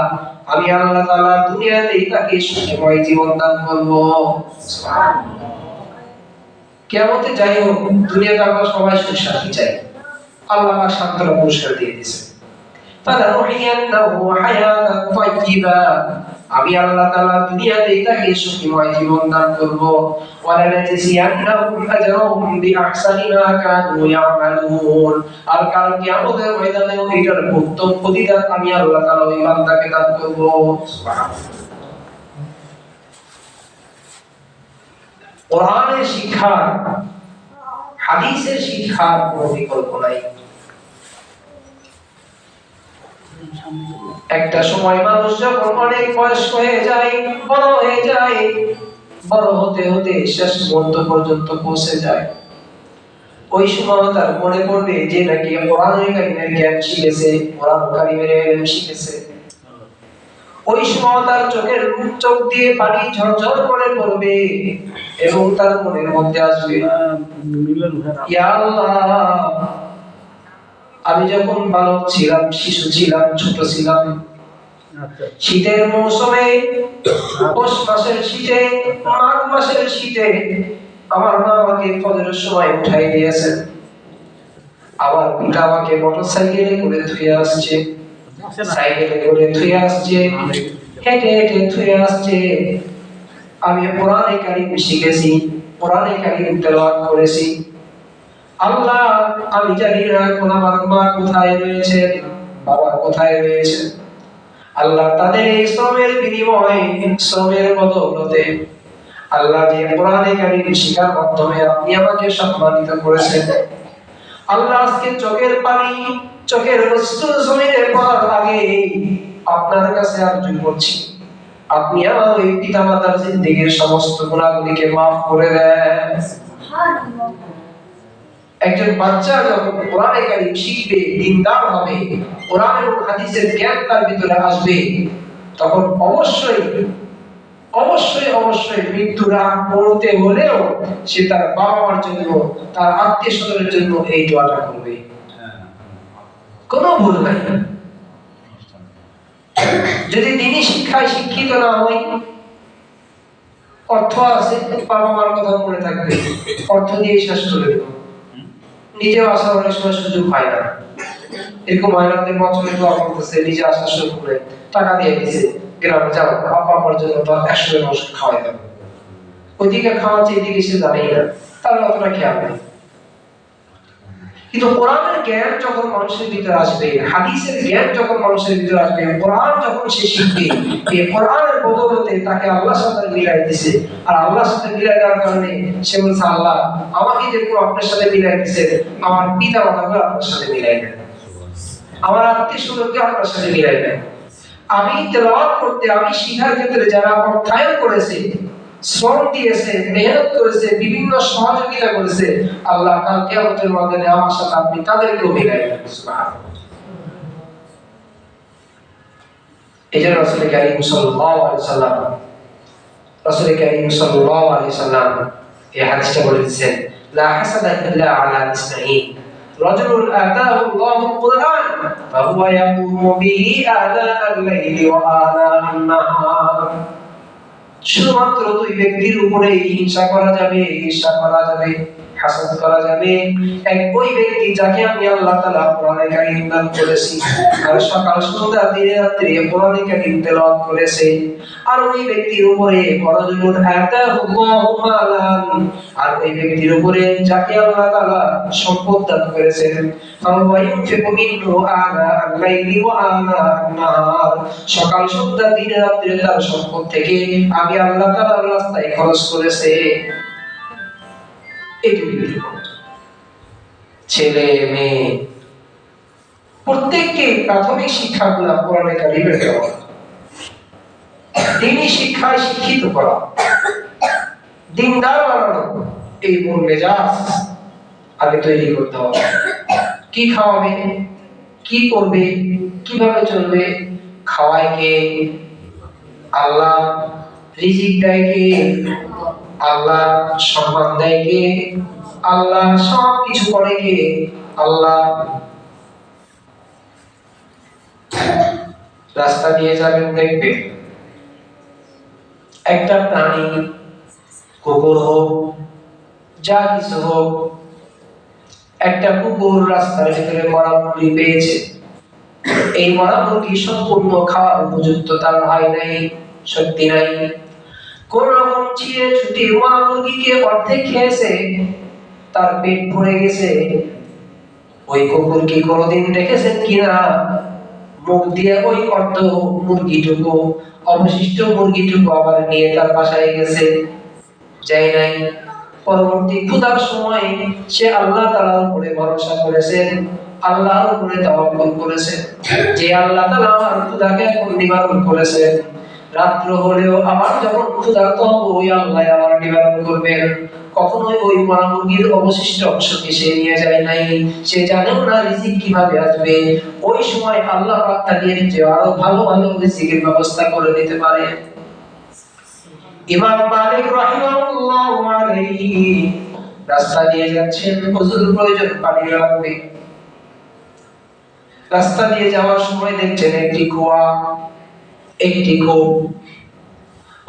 আমি আল্লাহ তাআলা দুনিয়াতে তাকে সুখময় জীবন দান করব। সুবহানাল্লাহ। কিয়ামতে যাই হোক, দুনিয়াতে আমরা সবাই সুখ শান্তি চাই, আল্লাহ পাক শান্তির পুরস্কার দিয়ে দিয়েছে। ফালানুহইয়ান্নাহু হায়াতান তাইয়্যিবা, আমি আল্লাহ তাআলা দুনিয়াতে তাকে সুখময় জীবন দান করব। ওয়া লানাজজিয়ান্নাহুম আজরাহুম বিআহসানি মা কানু ইয়ামালুন, আর কাল কিয়ামতের ময়দানে এটার উত্তম প্রতিদান আমি আল্লাহ তাআলা ওই বান্দাকে দান করব। সুবহানাল্লাহ। কোরআনের শিক্ষা, হাদিসের শিক্ষার কোনো বিকল্প নাই। একটা সময় মানুষ যখন অনেক বয়স্ক হয়ে যায়, বড় হয়ে যায়, বড় হতে হতে শেষ মুহূর্ত পর্যন্ত পৌঁছে যায়, ওই সময় তার মনে পড়বে যে নাকি কোরআনুল কারীমের জ্ঞান শিখেছে, কোরআনুল কারীমের ইলম শিখেছে। ওই সময় তার চোখ দিয়ে পানি ঝরঝর করে পড়বে এবং তার মনের মধ্যে আসবে, ইয়া আল্লাহ, আমি যখন বালক ছিলাম, শিশু ছিলাম, ছোট ছিলাম, শীতের মৌসুমে, পৌষ মাসের শীতে, মাঘ মাসের শীতে আমার মা আমাকে ফজরের সময় উঠাই দিয়েছেন, আমার পিতা আমাকে মোটরসাইকেলে করে ধুয়ে আসছে, সাইকেলে করে ধুয়ে আসছে, হেঁটে হেঁটে ধুয়ে আসছে। আমি কোরআনে কারীম শিখেছি, কোরআনে কারীম তেলাওয়াত করেছি। আল্লাহ, আমি জানি না এখন আমার মা কোথায় রয়েছে, বাবা কোথায় রয়েছে। আল্লাহ, তাদের এই শ্রমের বিনিময়ে, শ্রমের বদৌলতে আল্লাহ যে কোরআনে কারীম শিখার মাধ্যমে আপনি আমাকে সম্মানিত করেছেন। আল্লাহ, আজকে চোখের পানি, চোখের অশ্রু জমিনে পড়ার আগে আপনার কাছে আরজি করছি, আপনি আমার ওই পিতামাতার জিন্দেগীর সমস্ত গুনাহগুলিকে মাফ করে দেন। সুবহানাল্লাহ। একজন বাচ্চা যখন কোরআনে কারীম শিখবে, দ্বীনদার হবে, কোরআন এবং হাদিসের জ্ঞান তার ভিতরে আসবে, তখন অবশ্যই অবশ্যই অবশ্যই মৃত্যুর আগ মুহূর্তে হলেও সে তার বাবা মার জন্য, তার আত্মীয় স্বজনের জন্য এই দোয়াটা করবে, কোনো ভুল নাই। যদি দিনী শিক্ষায় শিক্ষিত না হই, অর্থ আছে, বাবা মার কথা মনে থাকবে, অর্থ দিয়ে শেষ করে দেব, নিজেও আসার অনেক সময় সুযোগ হয় না। এরকম মহিলাদের বছরে দোয়া করতেছে, নিজে আসার সুযোগ নেই, টাকা দিয়ে দিছে, গ্রামে যাও, বাবা মার জন্য তো 100 জন মানুষ খাওয়াই দেবে, ওইদিকে খাওয়াচ্ছে, এদিকে সে জানেই না, তার অতটা খেয়াল নেই। কিন্তু কোরআনের জ্ঞান যখন মানুষের ভিতরে আসবে, হাদিসের জ্ঞান যখন মানুষের ভিতরে আসবে, কোরআন যখন সে শিখবে, এই কোরআনের বদৌলতে তাকে আল্লাহর সাথে মিলাই দিয়েছে, আর আল্লাহর সাথে মিলাই দেওয়ার কারণে সে বলছে, আল্লাহ, আমাকে যেরকম আপনার সাথে মিলাই দিয়েছে, আমার পিতা মাতাকে আপনার সাথে মিলাই দেন, আমার আত্মীয় স্বজনকে আপনার সাথে মিলাই দেন। আমি তেলাওয়াত করতে, আমি শিখার ক্ষেত্রে যারা অর্থায়ন করেছে, শ্রম দিয়েছে, মেহনত করেছে, বিভিন্ন সহযোগিতা করেছে, আল্লাহ কাল কিয়ামতের ময়দানে আমার সাথে আপনি তাদেরকেও মিলাই দেন। সুবহানাল্লাহ। এজন্য রাসূল কারীম সাল্লাল্লাহু আলাইহি ওয়াসাল্লাম, রাসূল কারীম সাল্লাল্লাহু আলাইহি ওয়াসাল্লাম এই হাদিসটা বলেছেন, লা হাসাদা ইল্লা আলা ইসনাইন, রাজুলুন আতাহু আল্লাহুল কুরআন ফাহুয়া ইয়াকুমু বিহি আনাআল লাইলি ওয়া আনাআন নাহার। শুধুমাত্র দুই ব্যক্তির উপরে হিংসা করা যাবে, ঈর্ষা করা যাবে, হাসদ করা যাবে। এক ওই ব্যক্তি যাকে আমি আল্লাহ তাআলা কোরআনে কারীম দান করেছি, আর সকাল সন্ধ্যা দিনে রাত্রে কোরআনে কারীম তেলাওয়াত করেছে, আর ওই ব্যক্তির উপরে রাজুলুন আতাহুল্লাহু মালান, আর ওই ব্যক্তির উপরে যাকে আল্লাহ তাআলা সম্পদ দান করেছেন, ফাহুয়া ইউনফিকু মিনহু আনাআল লাইলি ওয়া আনাআন নাহার, সকাল সন্ধ্যা দিনে রাত্রে তার সম্পদ থেকে আমি আল্লাহ তাআলার রাস্তায় খরচ করেছে। এই দুটি ছেলে মেয়ে প্রত্যেককে প্রাথমিক শিক্ষাগুলো কোরআনে কারিমে দেওয়া, দ্বীনি শিক্ষায় শিক্ষিত করা, দিনদার বানানো, এই মন মেজাজ আগে তৈরি করতে হবে। কি খাওয়াবে, কি করবে, কিভাবে চলবে, খাওয়ায় কে? আল্লাহ। রিজিক দেয় কে? আল্লাহ। সম্মান দেয় কে? আল্লাহ। সব কিছু করে কে? আল্লাহ। রাস্তা দিয়ে যাবেন, দেখবে একটা প্রাণী, কুকুর হোক, যা কিছু হোক, একটা কুকুর রাস্তার ভিতরে মরা মুরগি পেয়েছে। এই মরা মুরগি সম্পূর্ণ খাওয়ার উপযুক্ত তার হয় নাই, শক্তি নাই, কোন রকম ছিঁড়ে ছুটিয়ে মরা মুরগিকে অর্ধেক খেয়েছে, তার পেট ভরে গেছে। ওই কুকুর কি কোনোদিন দেখেছেন কিনা মুখ দিয়ে ওই অর্ধ মুরগিটুকু, অবশিষ্ট মুরগিটুকু আবার নিয়ে তার বাসায় গেছে? যায় নাই। পরবর্তী ক্ষুধার সময় সে আল্লাহ তাআলার উপরে ভরসা করেছেন, আল্লাহর উপরে তাওয়াক্কুল করেছেন, যে আল্লাহ তাআলা আমার ক্ষুধাকে এখন নিবারণ করেছেন। রাত্র হলেও আবার যখন ক্ষুধার্ত হব, ওই আল্লাহ আমার নিবারণ করবেন। কখনোই ওই মরা মুরগির অবশিষ্ট অংশকে সে নিয়ে যায় নাই। সে জানেও না রিজিক কিভাবে আসবে। ওই সময় আল্লাহ পাক তাকে যে আরো ভালো ভালো রিজিকের ব্যবস্থা করে দিতে পারে। ইমাম মালিক রাহিমাহুল্লাহু আলাইহি রাস্তা দিয়ে যাচ্ছেন, ওযুর প্রয়োজন, পানি লাগবে। রাস্তা দিয়ে যাওয়ার সময় দেখছেন একটি কুয়া, একটি কূপ।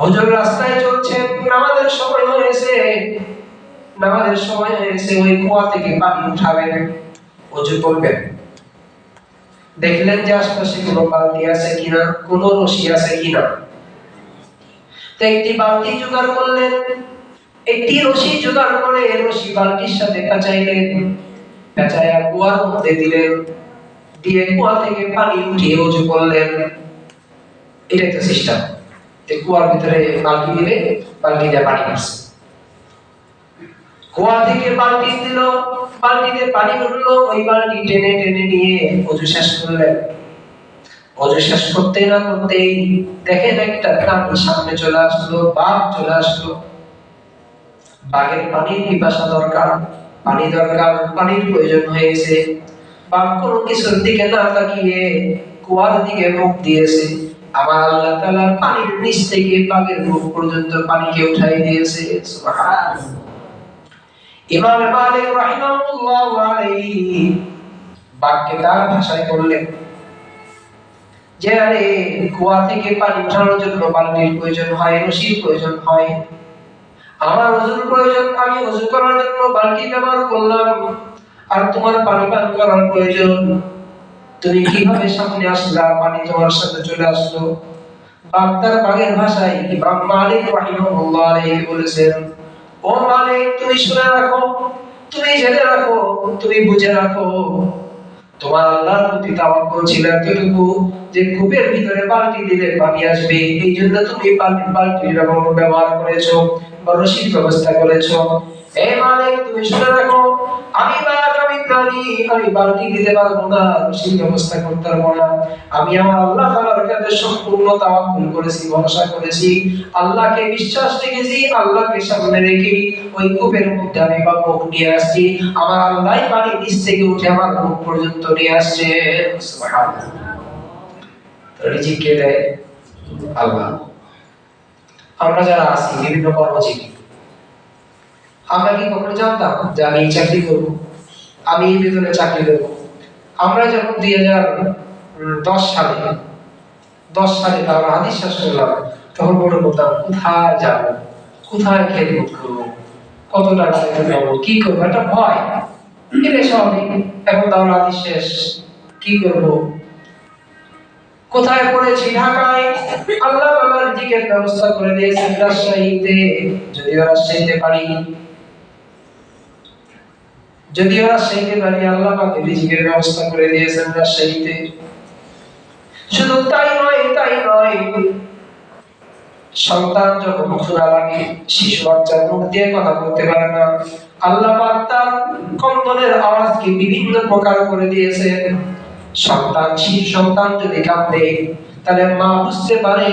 হুজুর রাস্তায় চলছেন, নামাজের সময় হয়েছে, নামাজের সময় হয়েছে, ওই কুয়া থেকে পানি উঠাবেন, ওযু করবেন। দেখলেন যে আশপাশে কোনো বালতি আছে কিনা, কোনো রশি আছে কিনা। একটি বালতি জোগাড় করলেন, একটি রশি জোগাড় করে রশি বালতির সাথে পেঁচাইলেন, পেঁচাইয়া কুয়ার মধ্যে দিলেন, দিয়ে কুয়া থেকে পানি উঠিয়ে ওযু করলেন। এটাই তো সিস্টেম। কুয়ার ভিতরে বালতি দিলে, বালতি দিয়ে পানি আসছে। কুয়া থেকে বালতি দিল, বালতিতে পানি উঠলো, ওই বালতি টেনে টেনে নিয়ে ওযু শেষ করলেন। ওযু শেষ করতে না করতেই দেখেন একটা প্রাণী সামনে চলে আসলো, বাঘ চলে আসলো। বাঘের পানির পিপাসা দরকার, পানি দরকার, পানির প্রয়োজন হয়েছে। বাঘ কোনো কিছুর দিকে না তাকিয়ে কুয়ার দিকে মুখ দিয়েছে। আমার আল্লাহ তাআলা পানির নিচ থেকে বাঘের মুখ পর্যন্ত পানিকে উঠাই দিয়েছে। সুবহানাল্লাহ। ইমাম মালিক রাহিমাহুল্লাহু আলাইহি বাঘকে তার ভাষায় বললেন যে, আরে কুয়া থেকে পানি উঠানোর জন্য বালতির প্রয়োজন হয়, রশির প্রয়োজন হয়। আমার ওযুর প্রয়োজন, আমি ওযু করার জন্য বালতি ব্যবহার করলাম, আর তোমার পানি পান করার প্রয়োজন। তুমি কিভাবে সামনে আসলা, পানি তোমার সাথে চলে আসলো? বাগদার বাগের ভাষায় ইমাম মালিক রাহিমাহুল্লাহ আলাইহি বলেছেন, ও মালিক, তুমি শুনে রাখো, তুমি জেনে রাখো, তুমি বুঝে রাখো, তোমার আল্লাহর প্রতি তাওয়াক্কুল ছিল এতটুকু যে কূপের ভিতরে বালতি দিলে পানি আসবে, এই জন্য তুমি বালতির ব্যবহার করেছো বা রশির ব্যবস্থা করেছো। হে মালিক, তুমি শুনে রাখো, আমি বাঘ, আমি প্রাণী, আমি বালতি দিতে পারবো না, রশির ব্যবস্থা করতে পারবো না। আমি আমার আল্লাহ তাআলার কাছে সম্পূর্ণ তাওয়াক্কুল করেছি, ভরসা করেছি, আল্লাহকে বিশ্বাস রেখেছি, আল্লাহকে সামনে রেখে ওই কূপের মধ্যে আমি মুখ নিয়ে আসছি। আমার আল্লাহই পানি নিচ থেকে উঠে আমার মুখ পর্যন্ত নিয়ে আসছে। সুবহানাল্লাহ। রিজিক কে দেয়? আল্লাহ। আমরা যারা আছি বিভিন্ন কর্মজীবী, আমরা কি কখনো জানতাম যে আমি এই চাকরি করবো, আমি এই বেতনে চাকরি করবো? আমরা যখন 2010 সালে তার হাদিস শেষ করলাম, তখন মনে করতাম কোথায় যাব, কোথায় খেদমত করবো, কত টাকা বেতন পাবো, কি করবো, একটা ভয়। এটা স্বাভাবিক। এখন তার হাদিস শেষ, কি করবো? কোথায় পড়েছি? ঢাকায়। আল্লাহ তাআলা রিজিকের ব্যবস্থা করে দিয়েছেন রাজশাহীতে। যদিও রাজশাহীতে পারি, আল্লাহ পাক রিজিকের ব্যবস্থা করে দিয়েছেন রাজশাহীতে। শুধু তাই নয়, সন্তান যখন ক্ষুধা লাগে, শিশু বাচ্চা মুখ দিয়ে কথা বলতে পারে না, আল্লাহ পাক তার কন্দনের আওয়াজকে বিভিন্ন প্রকার করে দিয়েছেন। শিশু সন্তান যদি কাঁদে তাহলে মা বুঝতে পারে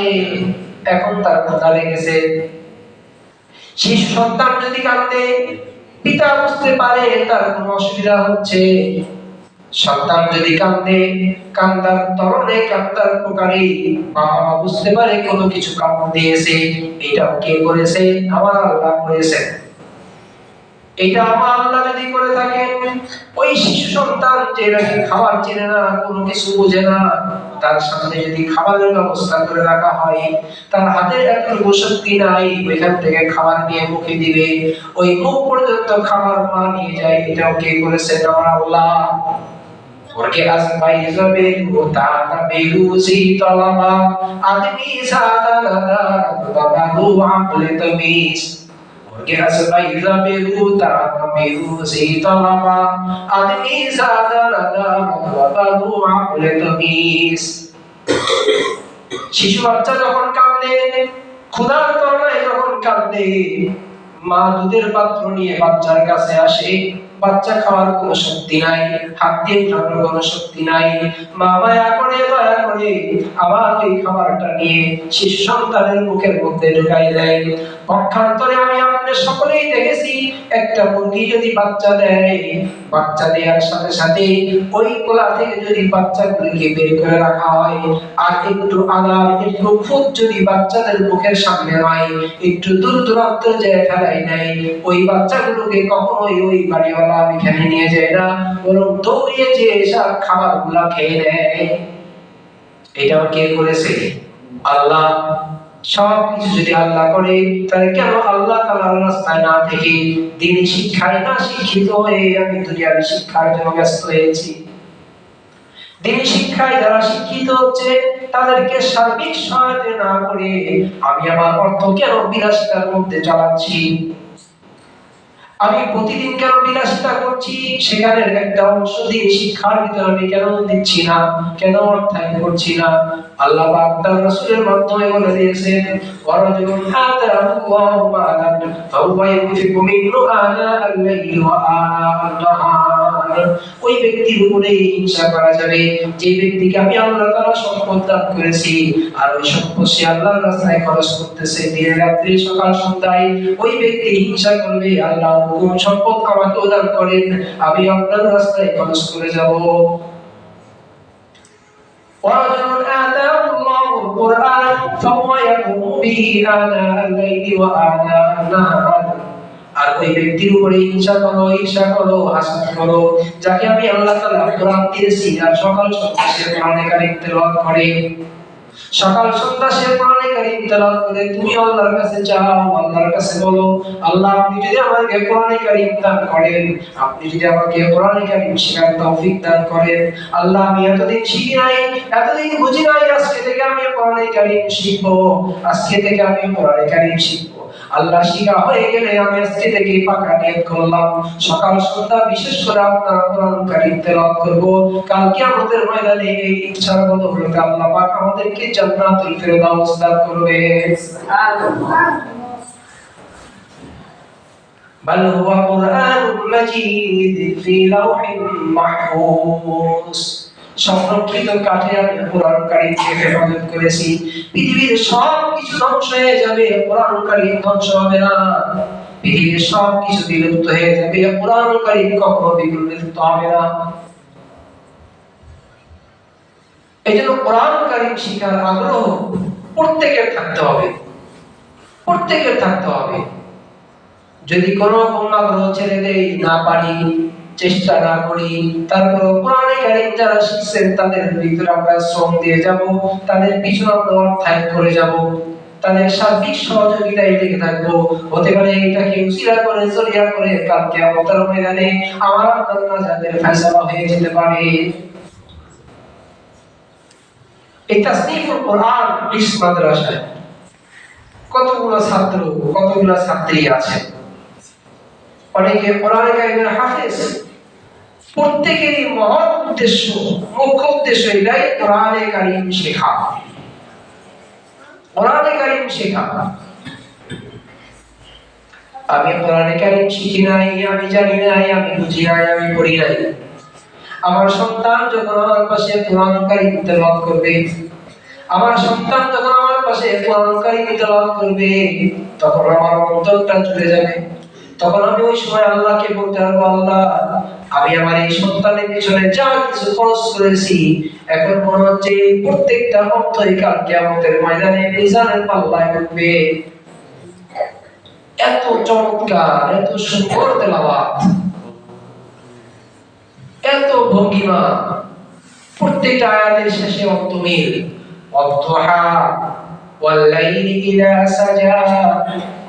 এখন তার ক্ষুধা লেগেছে। শিশু সন্তান যদি কাঁদে পিতা বুঝতে পারে তার কোনো অসুবিধা হচ্ছে। সন্তান যদি কাঁদে কান্দার ধরনে কান্দার প্রকারে বাবা বুঝতে পারে কোনো কিছু কামড় দিয়েছে। এটা কে করেছে? আমার আল্লাহ করেছে। এটা আমার আল্লাহ যদি করে থাকেন, ওই শিশু সন্তান যে নাকি খাবার চেনে না, কোনো কিছু বোঝে না, তার সামনে যদি খাবারের ব্যবস্থা করে রাখা হয়, তার হাতে এতটুকু শক্তি নাই ওইখান থেকে খাবার নিয়ে মুখে দিবে, ওই মুখ পর্যন্ত খাবার মা নিয়ে যায়। এটাও কে করেছে? আমার আল্লাহ। Porque as paisa belu tata belu si talaba admi sada nada babadu amle tamis. Porque as paisa belu tata belu si talaba admi sada nada babadu amle tamis. শিশু বাচ্চা যখন কাঁদে, ক্ষুধার কারণে যখন কাঁদে, মা দুধের পাত্র নিয়ে বাচ্চার কাছে আসে। বাচ্চা খাওয়ার কোনো শক্তি নাই, হাত দিয়ে উঠানোর কোনো শক্তি নাই। মা মায়া করে দয়া করে আবার ওই খাবারটা নিয়ে শিশু সন্তানের মুখের মধ্যে ঢুকাই দেয়। পক্ষান্তরে আমি আপনাদের সকলেই দেখেছি, একটা মুরগি যদি বাচ্চা দেয়, বাচ্চা দেওয়ার সাথে সাথে ওই কোলা থেকে যদি বাচ্চাগুলিকে বের করে রাখা হয়, আর একটু আদার একটু খুদ যদি বাচ্চাদের মুখের সামনে হয়, একটু দূর দূরান্ত যায় ফেলাই নাই, ওই বাচ্চাগুলোকে কখনোই ওই বাড়িওয়ালা এখানে নিয়ে যায় না, বরং দৌড়িয়ে যে এসব খাবার গুলা খেয়ে নেয়। এটাও কে করেছে? আল্লাহ। সব কিছু যদি আল্লাহ করে, তাহলে কেন আল্লাহ তাআলার রাস্তায় না থেকে দ্বীনি শিক্ষায় না শিক্ষিত হয়ে আমি দুনিয়াবি শিক্ষার জন্য ব্যস্ত হয়েছি? দ্বীনি শিক্ষায় যারা শিক্ষিত হচ্ছে তাদেরকে সার্বিক সহায়তা না করে আমি আমার অর্থ কেন বিলাসিতার মধ্যে চালাচ্ছি? আমি প্রতিদিন কেন বিলাসিতা করছি? সেখানের একটা অংশ দিয়ে শিক্ষার ভিতরে আমি কেন দিচ্ছি না, কেন অর্থায়ন করছি না? আল্লাহ পাক তার রাসূলের মাধ্যমে বলে দিয়েছেন, ওয়ারাজুলুন আতাহু মালান ফাহুয়া ইউনফিকু মিনহু আনা আল-লাইলি ওয়া আনা আন-নাহার। ওই ব্যক্তির উপরে হিংসা করা যাবে যে ব্যক্তিকে আমি আল্লাহ তাআলা সম্পদ দান করেছি, আর ওই সম্পদ সে আল্লাহর রাস্তায় খরচ করতেছে দিনে রাত্রে সকাল সন্ধ্যায়। ওই ব্যক্তি হিংসা করবে, আল্লাহ কোন সম্পদ আমাকে দান করেন, আমি আপনার রাস্তায় খরচ করে যাব। ওয়ারাজুলুন আতাহু আল্লাহুল কুরআন ফাহুয়া ইয়াকুমু বিহি আনা আল-লাইলি ওয়া আনা আন-নাহার। আর ওই ব্যক্তির উপরে হিংসা করো, ঈর্ষা করো, হাসদ করো যাকে আমি আল্লাহ তাআলা কোরআন দিয়েছি, আর সকাল সন্ধ্যা সে কোরআনে কারীম তেলাওয়াত করে, সকাল সন্ধ্যা সে কোরআনে কারীম তেলাওয়াত করে। তুমি আল্লাহর কাছে চাও, আল্লাহর কাছে বলো, আল্লাহ আপনি যদি আমাকে কোরআনে কারীম দান করেন, আপনি যদি আমাকে কোরআনে কারীম শেখার তৌফিক দান করেন, আল্লাহ আমি এতদিন শিখি নাই, এতদিন বুঝি নাই, আজকে থেকে আমি কোরআনে কারীম শিখবো, আজকে থেকে আমি কোরআনে কারীম শিখবো। আল্লাহ শিখা হয়ে গেলে আমি আজকে থেকে পাকা নিয়ত করলাম, সকাল সন্ধ্যা বিশেষ করে আপনার কোরআন কারীম তেলাওয়াত করব। কাল কিয়ামতের ময়দানে এই ইচ্ছার বদলে আল্লাহ পাক আমাদেরকে জান্নাতুল ফেরদাউস দান করবে। সুবহানাল্লাহ। বাল হুয়া কুরআনুম মাজিদ ফি লাওহিন মাহফুজ। সংরক্ষিত কাঠে আমি কোরআন কারীমকে হেফাজত করেছি। পৃথিবীর সব কিছু ধ্বংস হয়ে যাবে, কোরআন কারীম ধ্বংস হবে না। পৃথিবীর সব কিছু বিলুপ্ত হয়ে যাবে, কোরআন কারীম কখনো বিলুপ্ত হবে না। এইজন্য কোরআন কারীম শিখার আগ্রহ প্রত্যেকের থাকতে হবে, প্রত্যেকের থাকতে হবে। যদি কোনো আগ্রহ ছেড়ে দেই, না পারি, চেষ্টা না করি, তারপর কোরআনে কারীম যারা শিখছেন তাদের ভিতরে আমরা শ্রম দিয়ে যাব, তাদের পিছনে আমরা অর্থায়ন করে যাব, তাদের সার্বিক সহযোগিতায় লেগে থাকবো। হতে পারে এটাকে উসিলা করে জরিয়া করে কাল কিয়ামতের ময়দানে আমার আপনার নাজাতের ফয়সালা হয়ে যেতে পারে। এই তাসনিফুল কোরআন বিশ মাদ্রাসায় কতগুলো ছাত্র, কতগুলো ছাত্রী আছে, অনেকে কোরআনে কারীমের হাফেজ। প্রত্যেকেরই মহৎ উদ্দেশ্য, মুখ্য উদ্দেশ্য এটাই কোরআনে কারীম শেখা, কোরআনে কারীম শেখা। আমি কোরআনে কারীম শিখি নাই, আমি জানি নাই, আমি বুঝি নাই, আমি পড়ি নাই। আমার সন্তান যখন আমার পাশে কোরআন কারীম তেলাওয়াত করবে, আমার সন্তান যখন আমার পাশে কোরআন কারীম তেলাওয়াত করবে, তখন আমার অন্তরটা জুড়ে যাবে। তখন আমি ওই সময় আল্লাহকে বলতে পারবো, আল্লাহ আমি আমার এই সন্তানের পিছনে যা কিছু খরচ করেছি, এখন মনে হচ্ছে প্রত্যেকটা অর্থই কাল কিয়ামতের ময়দানে মিজানের পাল্লায় উঠবে। এত চমৎকার, এত সুন্দর তেলাওয়াত, এত ভঙ্গিমা, প্রত্যেকটা আয়াতের শেষে অর্থ মিল। والضحى والليل إذا سجى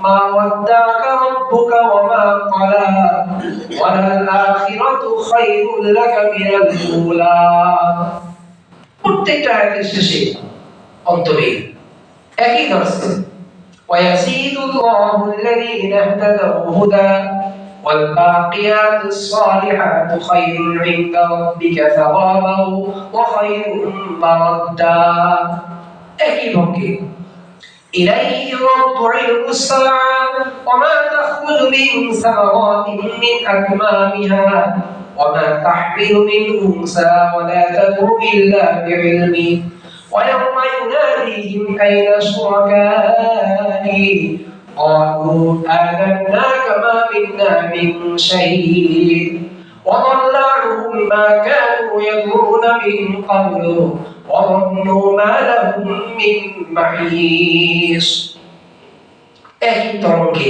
ما ودعك ربك وما قلى وللآخرة خير لك من الأولى। প্রত্যেকটা আয়াতের শেষে অর্থ মিল, একই ধরছে। ويزيد الله الذين اهتدوا هدى والباقيات الصالحات خير عند ربك ثوابا وخير مردا। একই ভঙ্গি। إليه يرد علم الساعة وما تخرج من ثمرات من أكمامها وما تحمل من أنثى ولا تدر إلا بعلمه ويوم يناديهم أين شركائي قالوا آذناك ما منا من شيء وضل عنهم ما كانوا يدعون من قبل وظنوا ما لهم من محيص। একই তরঙ্গে,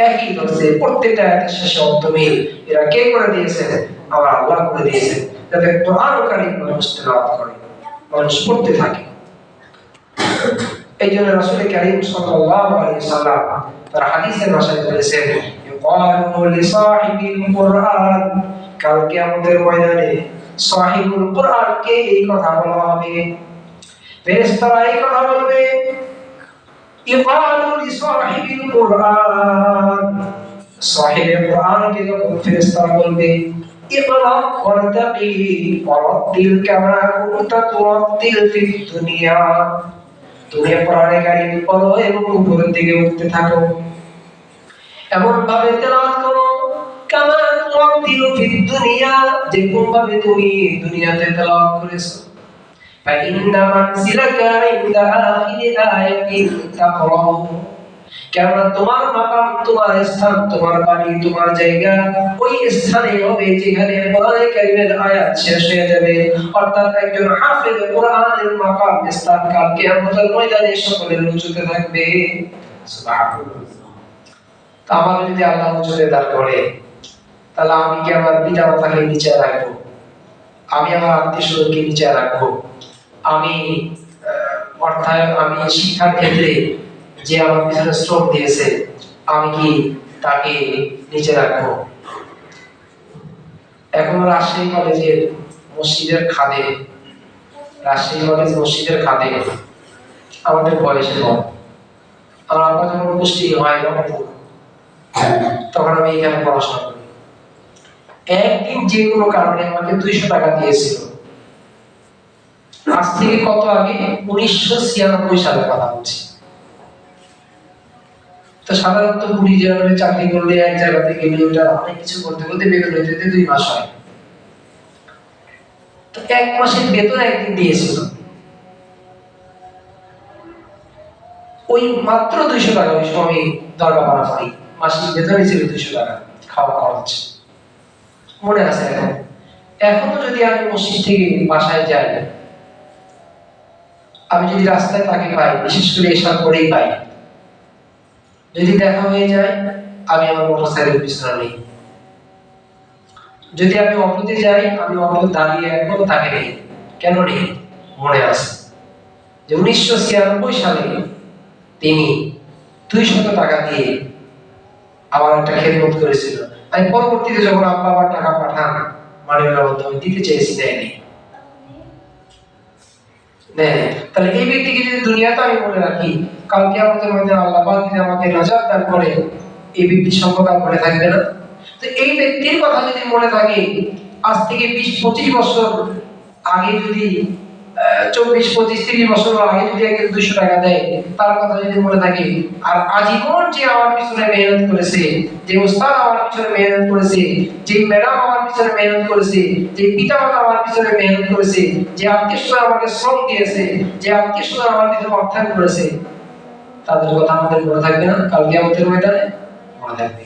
একই দর্শে প্রত্যেকটা আয়াতের শেষে অর্থ মিল। এরা কে করে দিয়েছেন? আমার আল্লাহ করে দিয়েছেন, যাতে কোরআন কারীম মানুষ তেলাওয়াত করে, মানুষ পড়তে থাকে। এই জন্য রাসূল কারীম সাল্লাল্লাহু আলাইহি সাল্লাম তার হাদিসের ভাষায় বলেছেন, ইউকালু লিসাহিবিল কুরআন, কাল কিয়ামতের ময়দানে সাহিবুল কুরআনকে এই কথা বলা হবে, ফেরেশতারা এই কথা বলবে, ইউকালু লিসাহিবিল কুরআন, সাহিবুল কুরআনকে যখন ফেরেশতারা বলবে, ইকরা ওয়ারতাকি ওয়ারাতিল কামা কুনতা তুরাতিল ফিদ দুনিয়া, তুমি কোরআনে কারীম পড়ো এবং উপরের দিকে উঠতে থাকো, এমন ভাবে তেলাওয়াত করো কামা তুরাতিল ফিদ দুনিয়া, যেরকম ভাবে তুমি দুনিয়াতে তেলাওয়াত করেছো। ফাইন্না মানসিলাকা ইনদা আখিরি আয়াতিন তাকরাউ, কেননা তোমার মাকাম, তোমার স্থান, তোমার বাড়ি, তোমার জায়গা ওই স্থানে হবে যেখানে কোরআনে কারীমের আয়াত শেষ হয়ে যাবে। অর্থাৎ একজন হাফেজ কোরআনের মাকাম, স্থান কাল কিয়ামতের ময়দানে সকলের উঁচুতে থাকবে। সুবহানাল্লাহ। তা আমার যদি আল্লাহ উঁচুতে দাঁড় করে, তাহলে আমি কি আমার পিতা মাতাকে নিচে রাখবো? আমি আমার আত্মীয়স্বজনকে নিচে রাখবো? আমি অর্থাৎ আমি শিক্ষার ক্ষেত্রে যে আমার পিছনে শ্রম দিয়েছে, আমি কি তাকে নিচে রাখবো? এখন রাজশাহী কলেজের মসজিদের খাদেম, রাজশাহী কলেজ মসজিদের খাদেম আমাদের বয়সে কম। আমার আব্বা যখন পুষ্টি হয় রংপুর, তখন আমি এখানে পড়াশোনা করি। একদিন যে কোনো কারণে আমাকে 200 টাকা দিয়েছিল। আজ থেকে কত আগে? 1996 সালের কথা বলছি। তো সাধারণত পুলিশ জেনারেলে চাকরি করলে এক জায়গা থেকে ওটা অনেক কিছু করতে করতে বেতন হইতে 2 মাস হয়। তো 1 মাসের বেতন একদিন দিয়েছিল, ওই মাত্র 200 টাকা। ওই সময় আমি দরগা পাড়া পাই, মাসিক বেতনই ছিল 200 টাকা, খাওয়া খরচ মনে আছে এখন। এখনো যদি আমি মসজিদ থেকে বাসায় যাই, আমি যদি রাস্তায় তাকে পাই, বিশেষ করে এসব করেই পাই, যদি দেখা হয়ে যায়, আমি আমার মোটরসাইকেল পিছনে নেই। যদি আমি অটোতে যাই, আমি অটো দাঁড়িয়ে এখনো তাকে নেই। কেন নেই? মনে আছে যে 1996 সালে তিনি 200 টাকা দিয়ে আমার একটা খেদমত করেছিল। আমি পরবর্তীতে যখন আব্বা আবার টাকা পাঠান মানিব্যাগের মধ্যে, আমি দিতে চেয়েছি, নেয়নি। তাহলে এই ব্যক্তিকে যদি দুনিয়াতে আমি মনে রাখি, কাল কিয়ামতের মধ্যে আল্লাহ পাক যদি আমাকে নাজাত দান করে, এই ব্যক্তির সম্পর্ক আর মনে থাকবে না। তো এই ব্যক্তির কথা যদি মনে থাকে, আজ থেকে 20-25 বছর আগে যদি 24, 25, 30 বছর আগে যদি একজন 200 টাকা দেয়, তার কথা যদি মনে থাকে, আর আজীবন যে আমার পিছনে মেহনত করেছে, যে উস্তাদ আমার পিছনে মেহনত করেছে, যে ম্যাডাম আমার পিছনে মেহনত করেছে, যে পিতামাতা আমার পিছনে মেহনত করেছে, যে আত্মীয়স্বজন আমাকে শ্রম দিয়েছে, যে আত্মীয়স্বজন আমার পিছনে অর্থায়ন করেছে, তাদের কথা আমাদের মনে থাকবে না কাল কিয়ামতের ময়দানে? মনে থাকবে।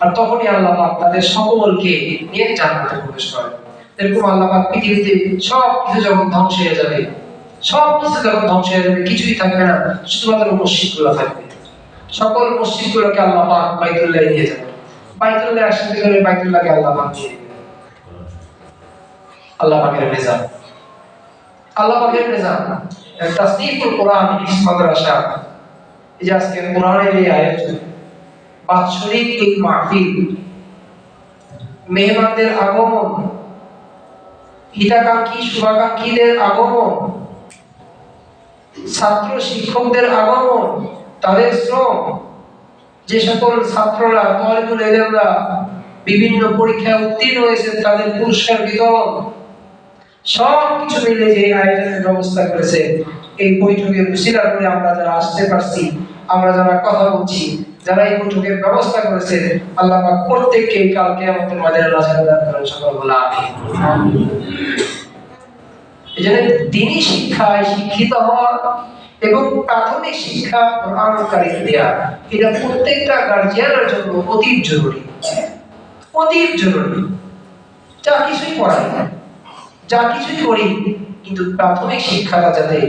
আর তখনই আল্লাহ পাক তাদের সকলকে নিয়ে জান্নাতে প্রবেশ করেন। এরকম আল্লাহ পাক পৃথিবীতে সব কিছু যখন ধ্বংস হয়ে যাবে, সব কিছু যখন ধ্বংস হয়ে যাবে, কিছুই থাকবে না, শুধুমাত্র মসজিদগুলো থাকবে। সকল মসজিদগুলোকে আল্লাহ পাক বাইতুল্লাহ নিয়ে যাবে। বাইতুল্লাহ একসাথে করে বাইতুল্লাহকে আল্লাহ পাক দিয়ে দিবেন। আল্লাহ পাকের রেজা, আল্লাহ পাকের রেজা। তাসনিফুল কোরআন হিফজ মাদ্রাসা, এই যে আজকে কোরআনের এই আয়োজন, বাৎসরিক এই মাহফিল, মেহমানদের আগমন, হিতাকাঙ্ক্ষী শুভাকাঙ্ক্ষীদের আগমন, ছাত্র শিক্ষকদের আগমন, তাদের শ্রম, যে সকল ছাত্ররা তরিকুল ইলমরা বিভিন্ন পরীক্ষায় উত্তীর্ণ হয়েছেন তাদের পুরস্কার বিতরণ, সব কিছু মিলে যে আয়োজনের ব্যবস্থা করেছে, এই বৈঠকের উসিলা করে আমরা যারা আসতে পারছি, আমরা যারা কথা বলছি, যারা এই বৈঠকের ব্যবস্থা করেছে, আল্লাহ পাক প্রত্যেককে কাল কিয়ামতের ময়দানে নাজাত দান করেন। সকল বলা আমিন। এজন্য দ্বীনি শিক্ষায় শিক্ষিত হওয়া এবং প্রাথমিক শিক্ষা কোরআনকারী দেয়া, এটা প্রত্যেকটা গার্জিয়ানের জন্য অতি জরুরি, অতি জরুরি। যা কিছুই পড়াই, যা কিছুই করি, কিন্তু প্রাথমিক শিক্ষাটা যাতে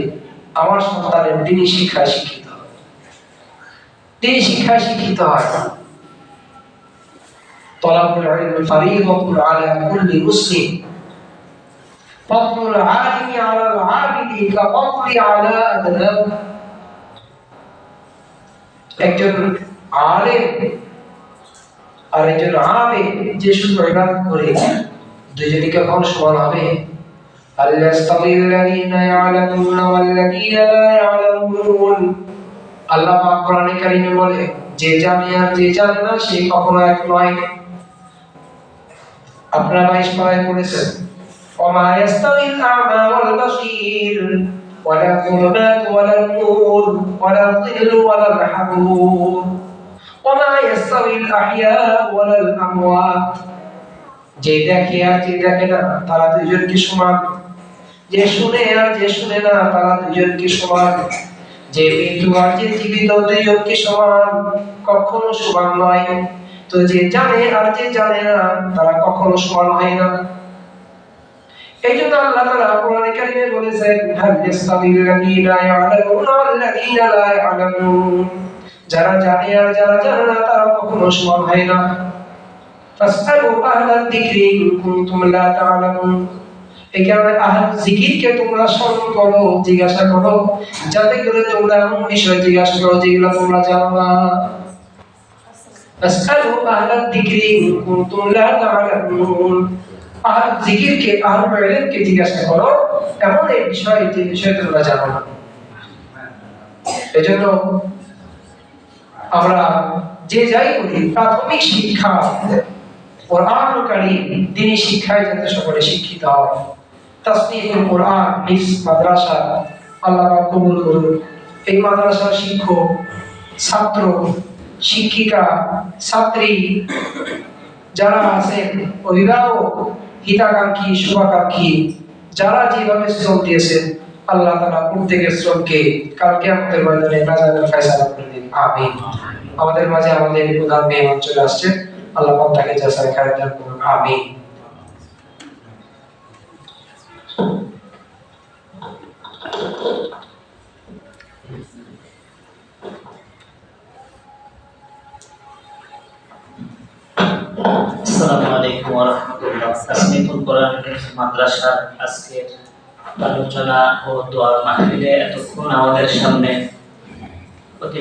আমার সন্তানের দ্বীনি শিক্ষায় শিক্ষিত হয়, দ্বীনি শিক্ষায় শিক্ষিত হয়। তলাবুল ইলম ফরিদাতুন আলা কুল্লি মুসলিম, ফাদলুল আলিমি আলাল আবিদি কাফদলি আলা আদনাব। একজন আলেম আর একজন আবেদ যে শুধু ইবাদত করে, দুজনই কি কখনো সমান হবে? আল্লাযীনা ইয়ালামুনা ওয়াল্লাযীনা লা ইয়ালামুন। আল্লাহ পাক কোরআনে কারীমে বলে, যে জানে আর যে জানে না সে কখনো এক নয়। আপনারা 22 পারায় পড়েছেন, ওমা ইয়াস্তাউিল আ'মা ওয়াল বাসীর ওয়ালা যুলুমাত ওয়ালা নূর ওয়ালা যিল্লু ওয়ালা হারুর ওমা ইয়াস্তাউিল আহইয়া ওয়ালাল আমওয়াত। যে দেখে আর যে দেখে না তারা দুইজন কি সমান? যে শুনে আর যে শুনে না তারা দুইজন কি সমান? যে মৃত্যু আর যে জীবিত দুইজন কি সমান? কখনো সমান নয়। তো যে জানে আর যে জানে না তারা কখনো সমান হয় না। এই জন্য আল্লাহ তাআলা কোরআনে কারীমে বলেছেন, হাল ইয়াস্তাবিল লাযীনা ইয়ালামুনা ওয়াল লাযীনা লা ইয়ালামুন। যারা জানে আর যারা জানে না তারা কখনো সমান হয় না। ফাসআলু আহলাল যিকরি ইন কুনতুম লা তা'লামুন। এই কারণে আহল জিকিরকে তোমরা স্মরণ করো, জিজ্ঞাসা করো, যাতে করে তোমরা এমন বিষয় জিজ্ঞাসা করো যেগুলো তোমরা জানো না। ফাসআলু আহলাল যিকরি ইন কুনতুম লা তা'লামুন। আহল জিকিরকে, আহল ইলমকে জিজ্ঞাসা করো এমন এই বিষয় যে বিষয় তোমরা জানো না। এজন্য আমরা যে যাই করি, প্রাথমিক শিক্ষা কোরআন কারীম দ্বীনি শিক্ষায় যাতে সকলে শিক্ষিত হয়। তাসনিফুল কোরআন হিফজ মাদ্রাসা আল্লাহ পাক কবুল করুন। এই মাদ্রাসার শিক্ষক, ছাত্র, শিক্ষিকা, ছাত্রী যারা আছেন, অভিভাবক, হিতাকাঙ্ক্ষী, শুভাকাঙ্ক্ষী, যারা যেভাবে শ্রম দিয়েছেন, আল্লাহ তাআলা প্রত্যেকের শ্রমকে কাল কিয়ামতের ময়দানে নাজাতের ফয়সালা করে দিন। আমিন। আমাদের মাঝে আমাদের প্রধান মেহমান চলে আসছে, আল্লাহ পাক তাকে জাযায়ে খায়র দান করুন। আমিন। আসসালামু আলাইকুম ওয়া রাহমাতুল্লাহ। তাসনিফুল কোরআন মাদ্রাসার আজকের আলোচনা ও দোয়া মাহফিলে এতক্ষণ আমাদের সামনে অতি